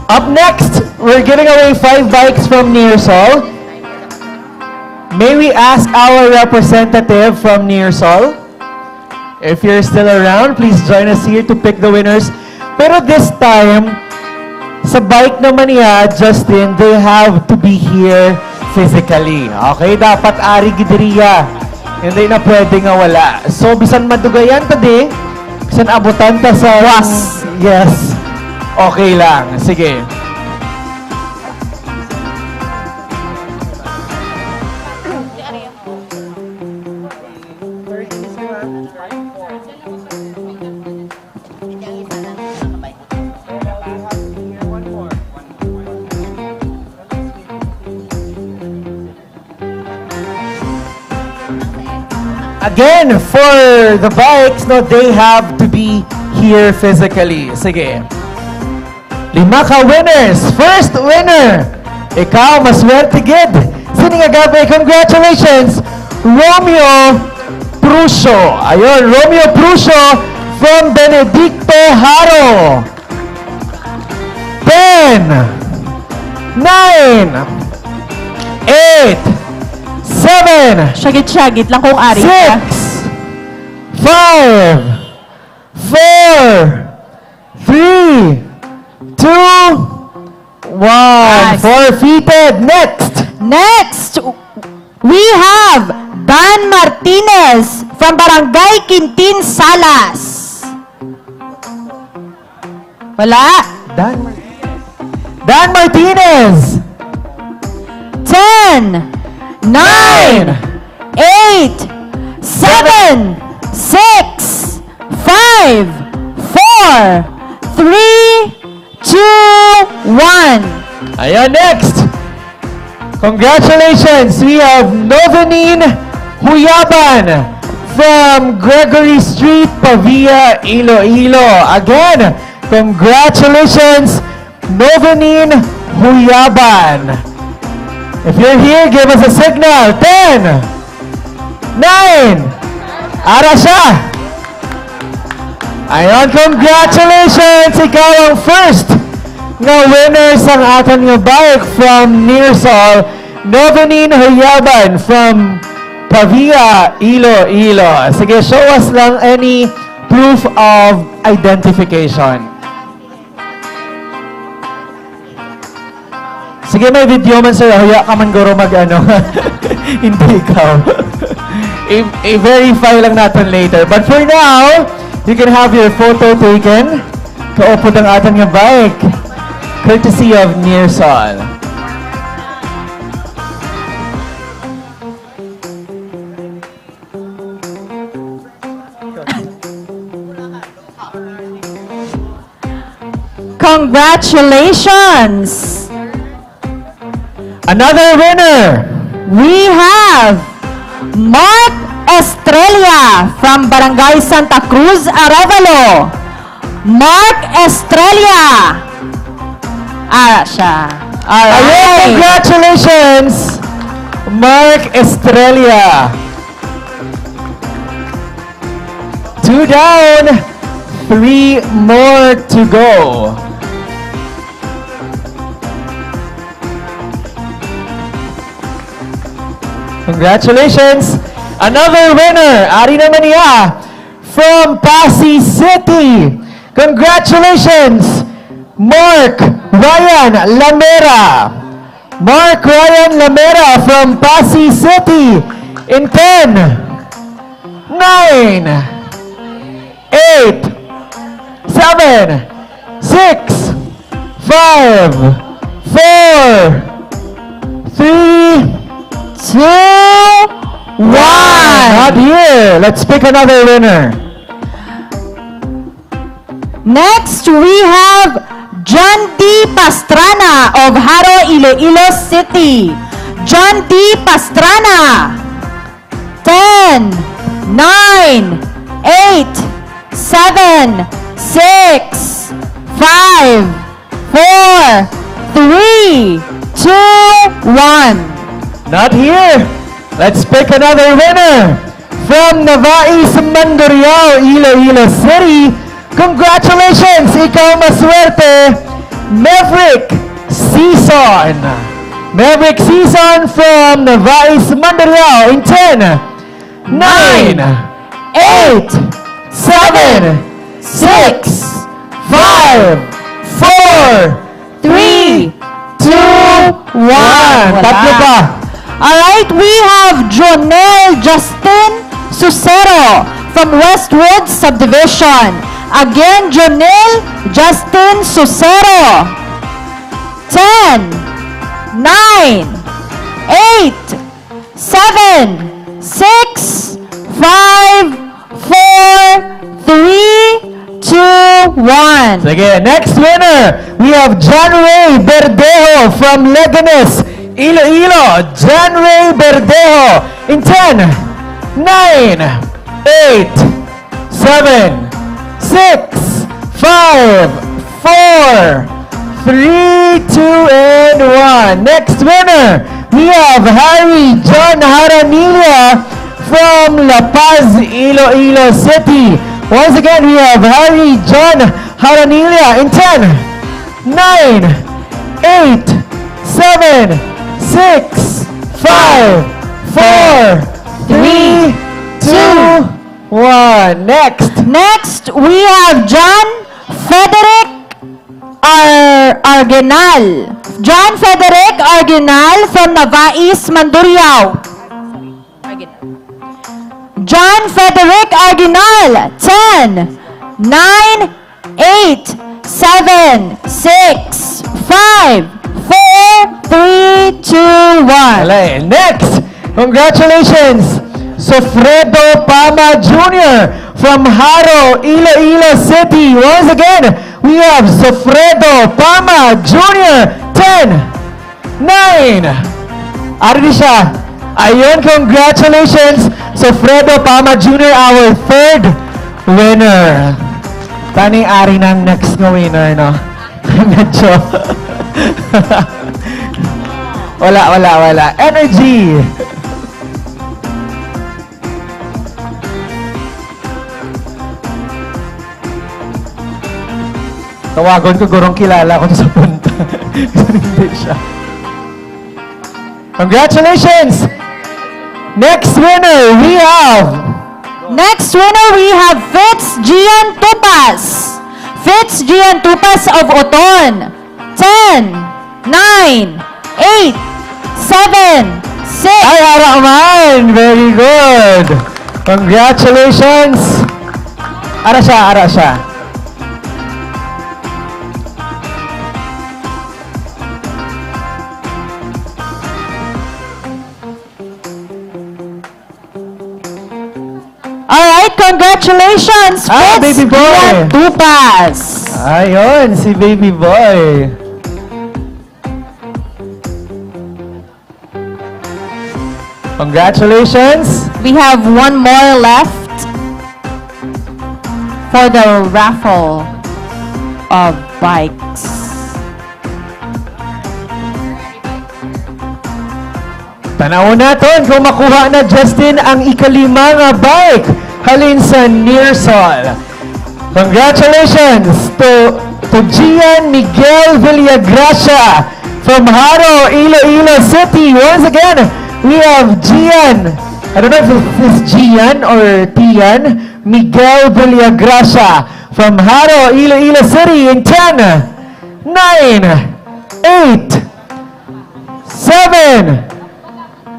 Up next, we're giving away 5 bikes from Nearsol. May we ask our representative from Nearsol? If you're still around, please join us here to pick the winners. Pero this time, sa bike naman niya, Justin, they have to be here physically. Okay? Dapat ari gidriya. Hindi na pwede nga wala. So, bisan madugayan today, bisan abutan ta sa... Was. Yes. Okay lang. Sige. Again, for the bikes, no, they have to be here physically. Sige. 5 ka winners. First winner, ikaw, maswerte gid. Sining agabi, congratulations, Romeo Prusio. Ayun, Romeo Prusio from Benedicto Haro. 10, 9, 8, 7, Syagit-syagit lang kung ari ka. 6, 5, 4, 3, 2, 1. Yes. Forfeited. Next, we have Dan Martinez from Barangay Quintin, Salas. Wala. Dan Martinez. 10, 9, 8, 7, 6, 5, 4, 3, 2, 1. Ayan, next. Congratulations. We have Novenin Huyaban from Gregory Street, Pavia, Iloilo. Again, Congratulations, Novenin Huyaban. If you're here, give us a signal. 10, 9, ara siya. Ayon, congratulations! Ikaw ang first nga winner sa aton nga bike from Nearsol, Novenin Huyaban from Pavia, Iloilo. Sige, show us lang any proof of identification. Sige, may video man sir. Huya ka man guro mag-ano. Hindi ikaw. I-verify lang natin later. But for now, you can have your photo taken. Kaupod ang ating nga bike. Courtesy of Nearsol. Congratulations! Another winner! We have Mark Estrella from Barangay Santa Cruz, Arevalo. Mark Estrella. Siya. Ayun, Alright. congratulations! Mark Estrella. 2 down, 3 more to go. Congratulations! Another winner, ari naman niya, from Pasig City. Congratulations, Mark Ryan Lamera. Mark Ryan Lamera from Pasig City in 10, 9, 8, 7, 6, 5, 4, 3, 2, 1. not here. Let's pick another winner. Next, we have John D. Pastrana of Haro, Iloilo City. John D. Pastrana. 10, 9, 8, 7, 6, 5, 4, 3, 2, 1. Not here. Let's pick another winner. From Navais, Mandurriao, Iloilo City. Congratulations! Ikaw maswerte, Maverick Season. Maverick Season from Navais, Mandurriao in 10, 9, 8, 7, 6, 5, 4, 3, 2, 1. Tatlo pa. Alright, we have Jonel Justin Susero from Westwood Subdivision. Again, Jonel Justin Susero. 10, 9, 8, 7, 6, 5, 4, 3, 2, 1. Sige, next winner, we have John Ray Verdejo from Leganes, Iloilo. John Ray Verdejo in 10, 9, 8, 7, 6, 5, 4, 3, 2, and 1. Next winner, we have Harry John Haranilia from La Paz, Iloilo City. Once again, we have Harry John Haranilia in 10, 9, 8, 7, 6, 5, 4, 3, 2, 1. Next, we have John Frederick Argenal. John Frederick Argenal from Navais, Mandurriao. John Frederick Arginal, 10, 9, 8, 7, 6, 5, 4, 3, 2, 1. Okay, next, congratulations, Sofredo Pama Jr. from Haro, Iloilo City. Once again, we have Sofredo Pama Jr. 10, 9. Ari siya. Ayun, congratulations, Sofredo Pama Jr., our third winner. Tani ari ng next nga winner, no? Medyo. wala. Energy! Tawagon ko gurong kilala ko sa punta. Hindi siya. Congratulations! Next winner, we have Fitz Gian Tupas. Fitz Gian Tupas of Oton. 10, 9, 8, 7, 6. Ay, Araman! Very good! Congratulations! Ara siya. Alright, congratulations, Fitz baby boy. Gian Tupas. Ayun, si baby boy. Congratulations! We have one more left for the raffle of bikes. Tanaw natin kung makuha na Justin ang ikalimang bike. Halin sa Nearsol. Congratulations to Gian Miguel Villagracia from Haro, Iloilo City. Once again, we have Gian. I don't know if it's Gian or Tian. Miguel Villagracia from Haro, Iloilo City in 10, 9, 8, 7,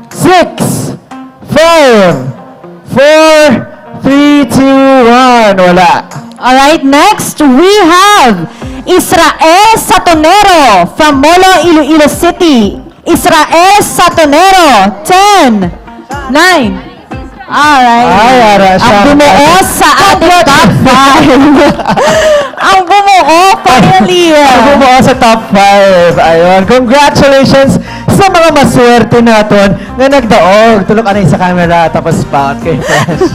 6, 5, 4, 3, 2, 1. Wala. Alright, next we have Israel Satonero from Molo, Iloilo City. Israel Satonero, 10, 9. Alright. Ay, ara siya. Ang bumuo sa ating top 5. Ang bumuo, finally. Ang bumuo sa top 5. Ayun. Congratulations sa mga maswerte natin na nagdaog. Tulog ka na sa camera tapos pout kay Fresh.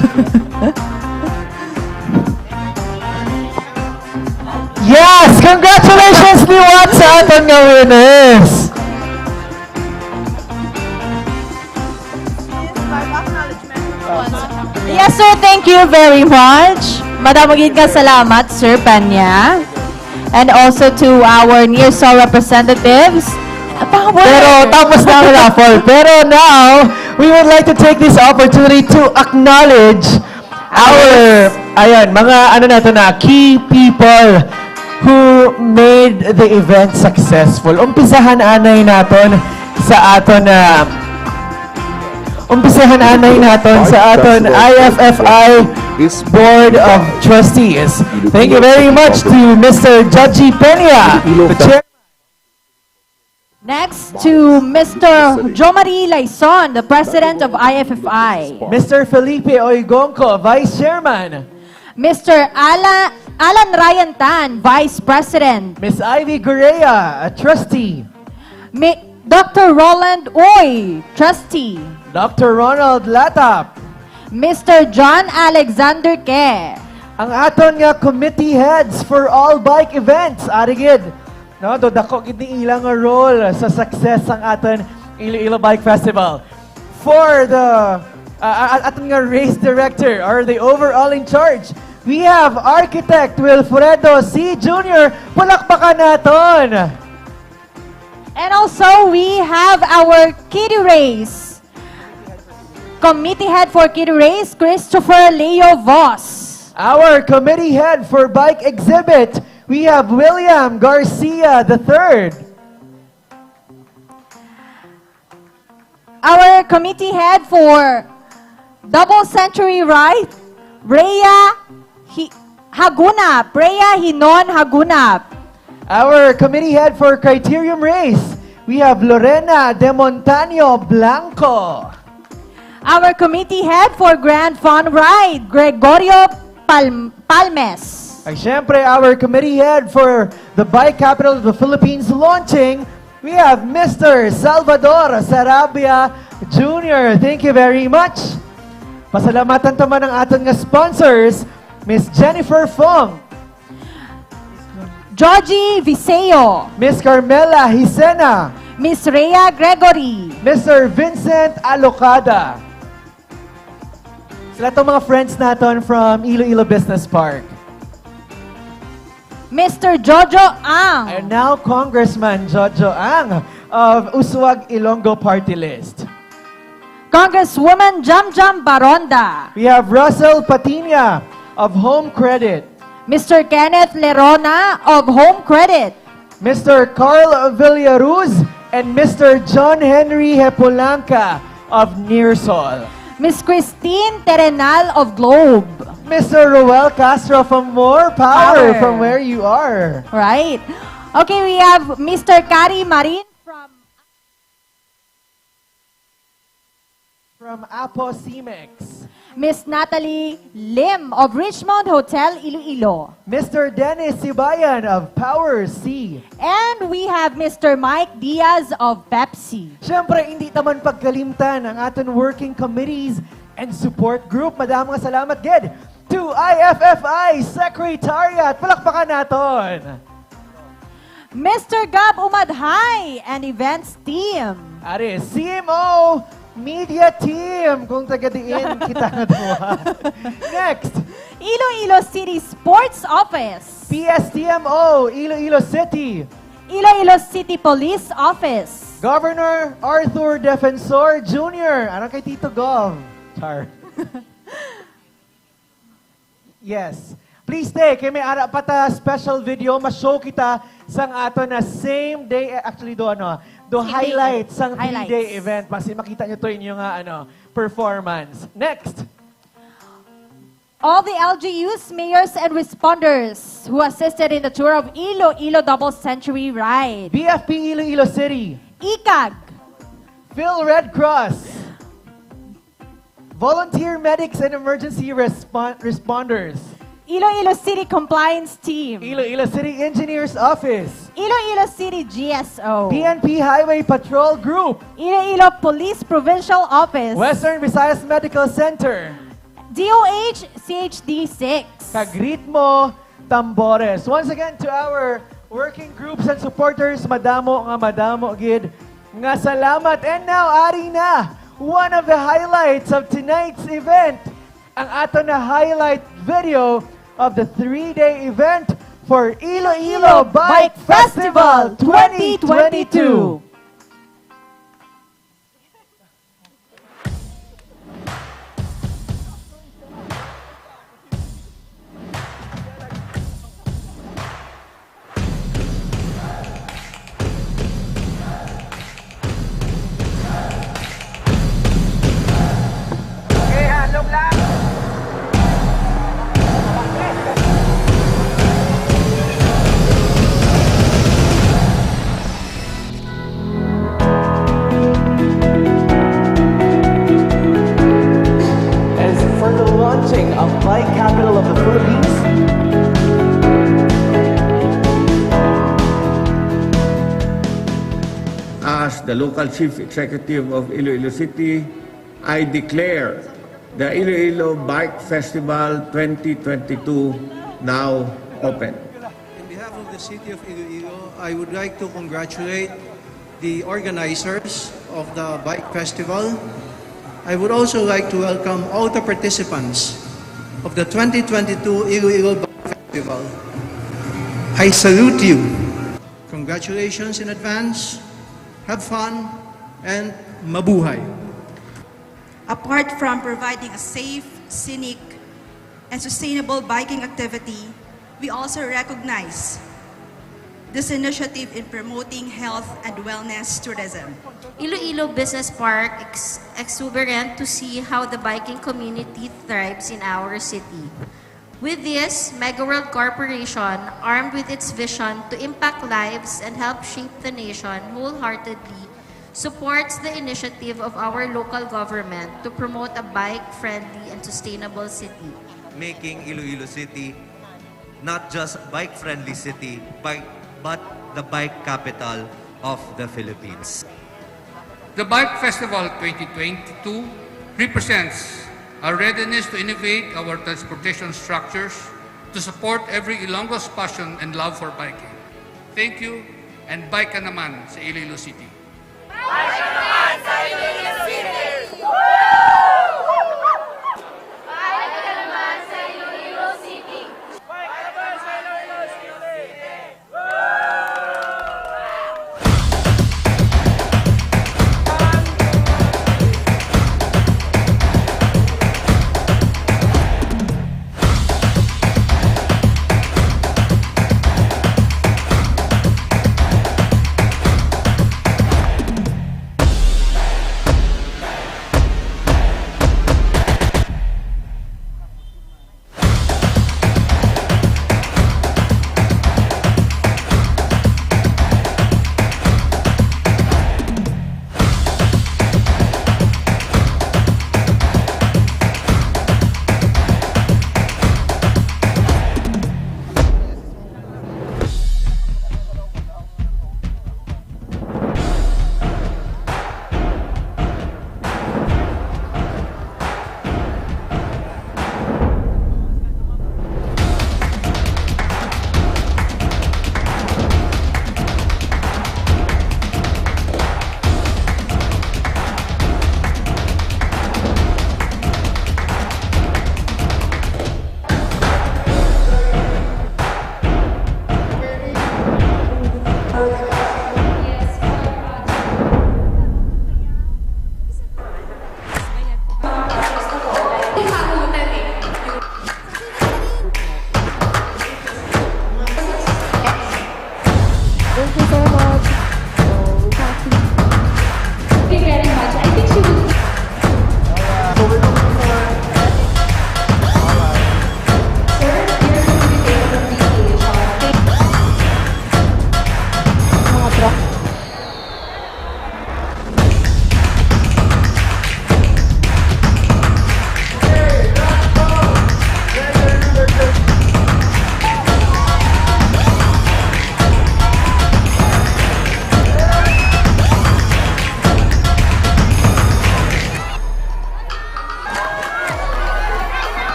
Yes! Congratulations liwat sa ating nga winners! Yes, sir. Thank you very much. Madamagid ka salamat, Sir Panya. And also to our Nearsol representatives. Pero tapos na ang raffle. Pero now, we would like to take this opportunity to acknowledge our, mga key people who made the event successful. Umpisahan natin sa aton IFFI Board of Trustees. Thank you very much to Mr. Judgy Peña, the chair. Next to Mr. Jomari Laison, the president of IFFI. Mr. Felipe Oigonco, Vice Chairman. Mr. Alan Ryan Tan, Vice President. Ms. Ivy Gurea, a trustee. Dr. Roland Uy, Trustee. Dr. Ronald Latap. Mr. John Alexander Ke. Ang aton nga committee heads for all bike events. Arigid, no, dodako gid ni ilang role sa success ang aton Iloilo Bike Festival. For the aton nga race director or the overall in charge, we have Architect Wilfredo C. Jr. Palakpakan naton. And also, we have our kiddie race. Committee head for kiddie race, Christopher Leo Voss. Our committee head for bike exhibit, we have William Garcia III. Our committee head for double century ride, Rhea Hagunap. Rhea Hinon Hagunap. Our committee head for criterium race, we have Lorena De Montaño Blanco. Our committee head for Grand Fun Ride, Gregorio Palmes. Ay, syempre, our committee head for the Bike Capital of the Philippines launching, we have Mr. Salvador Sarabia Jr. Thank you very much. Pasalamatan naman ang aton nga sponsors, Miss Jennifer Fong, Joji Viseo, Miss Carmela Hisena, Miss Rhea Gregory, Mr. Vincent Alocada. Sila itong mga friends natin from Iloilo Business Park. Mr. Jojo Ang, And now, Congressman Jojo Ang of Uswag Ilonggo Party List. Congresswoman Jamjam Baronda, We have Russell Patiña of Home Credit. Mr. Kenneth Lerona of Home Credit, Mr. Carl Villaruz and Mr. John Henry Hepolanca of Nearsol. Miss Christine Terenal of Globe. Mr. Roel Castro from More Power Power. from where you are. Right. Okay, we have Mr. Kari Marin From Apo Cimex. Miss Natalie Lim of Richmond Hotel Iloilo. Mr. Dennis Sibayan of Power C. And we have Mr. Mike Diaz of Pepsi. Siyempre, hindi naman pagkalimtan ang ating working committees and support group. Madaming salamat, Ged, to IFFI Secretariat. Palakpakan natin. Mr. Gab Umadhay and Events Team. Are, CMO Media Team. Kung taga-diin kita na doon. Next, Iloilo City Sports Office. PSTMO, Iloilo City. Iloilo City Police Office. Governor Arthur Defensor Jr. Ano kay Tito Gov? Char. Yes. Please stay. Kaya may ara pa ta special video. Mas-show kita sang ato na same day. Actually, do ano, do highlights sang 3-day event. Kasi makita nyo to inyong performance. Next. All the LGUs, mayors, and responders who assisted in the tour of Iloilo Double Century Ride. BFP Iloilo City. ICAG. Phil Red Cross. Volunteer medics and emergency responders. Iloilo City Compliance Team. Iloilo City Engineers Office. Iloilo City GSO. PNP Highway Patrol Group. Iloilo Police Provincial Office. Western Visayas Medical Center. DOH CHD 6. Kagritmo Tambores. Once again to our working groups and supporters, madamo gid nga salamat. And now, ari na, one of the highlights of tonight's event, ang ato na highlight video of the 3-day event for Iloilo Bike Festival 2022. Of bike capital of the Philippines. As the local chief executive of Iloilo City, I declare the Iloilo Bike Festival 2022 now open. On behalf of the City of Iloilo, I would like to congratulate the organizers of the Bike Festival. I would also like to welcome all the participants of the 2022 Iloilo Bike Festival. I salute you. Congratulations in advance. Have fun and mabuhay. Apart from providing a safe, scenic, and sustainable biking activity, we also recognize this initiative in promoting health and wellness tourism. Iloilo Business Park exuberant to see how the biking community thrives in our city. With this, Mega World Corporation, armed with its vision to impact lives and help shape the nation, wholeheartedly supports the initiative of our local government to promote a bike-friendly and sustainable city. Making Iloilo City not just bike-friendly city, but the bike capital of the Philippines. The Bike Festival 2022 represents our readiness to innovate our transportation structures to support every Ilonggo's passion and love for biking. Thank you, and bye ka naman sa Iloilo City.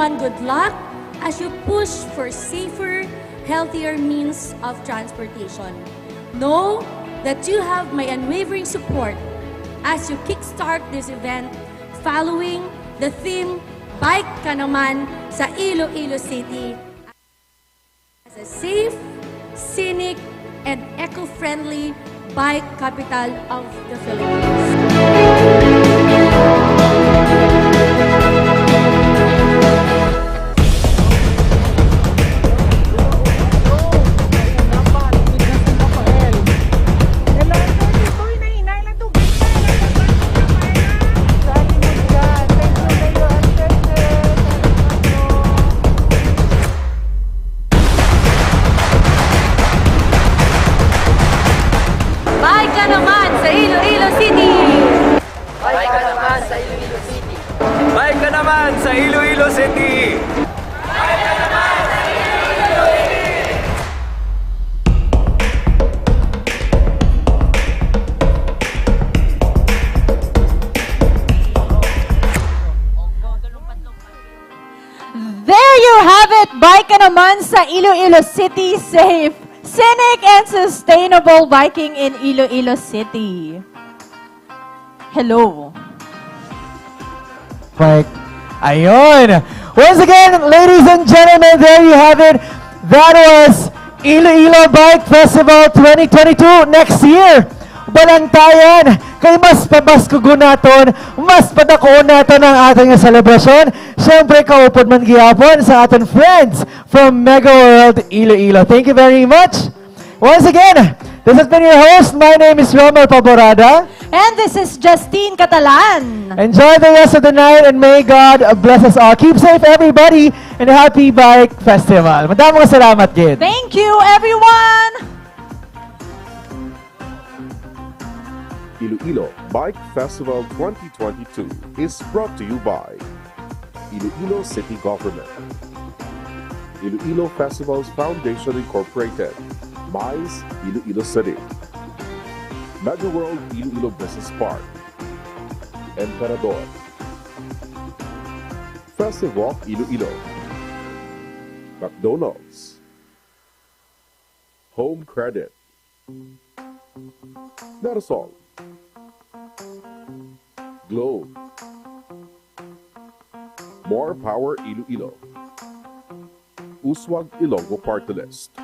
everyone good luck as you push for safer, healthier means of transportation. Know that you have my unwavering support as you kickstart this event following the theme, Bike Ka Naman sa Iloilo City as a safe, scenic, and eco-friendly bike capital of the Philippines. naman sa Iloilo City! There you have it! Bike ka naman sa Iloilo City. Safe, scenic, and sustainable biking in Iloilo City. Hello. Bike. Ayun! Once again, ladies and gentlemen, there you have it. That was Iloilo Bike Festival 2022 next year. Balantayan, kay mas pabaskugo naton, mas padako naton ang ating selebrasyon. Siyempre, kaupod man gihapon sa ating friends from Mega World Iloilo. Thank you very much. Once again, this has been your host. My name is Romel Paborada. And this is Justine Catalan. Enjoy the rest of the night and may God bless us all. Keep safe, everybody, and happy Bike Festival. Madaming salamat, Gid. Thank you, everyone! Iloilo Bike Festival 2022 is brought to you by Iloilo City Government, Iloilo Festivals Foundation Incorporated, MICE Iloilo City, Mega World Iloilo Business Park, Emperador, Festival Iloilo, McDonald's, Home Credit, Nerasol, Globe, More Power Iloilo, Uswag Ilonggo Party List.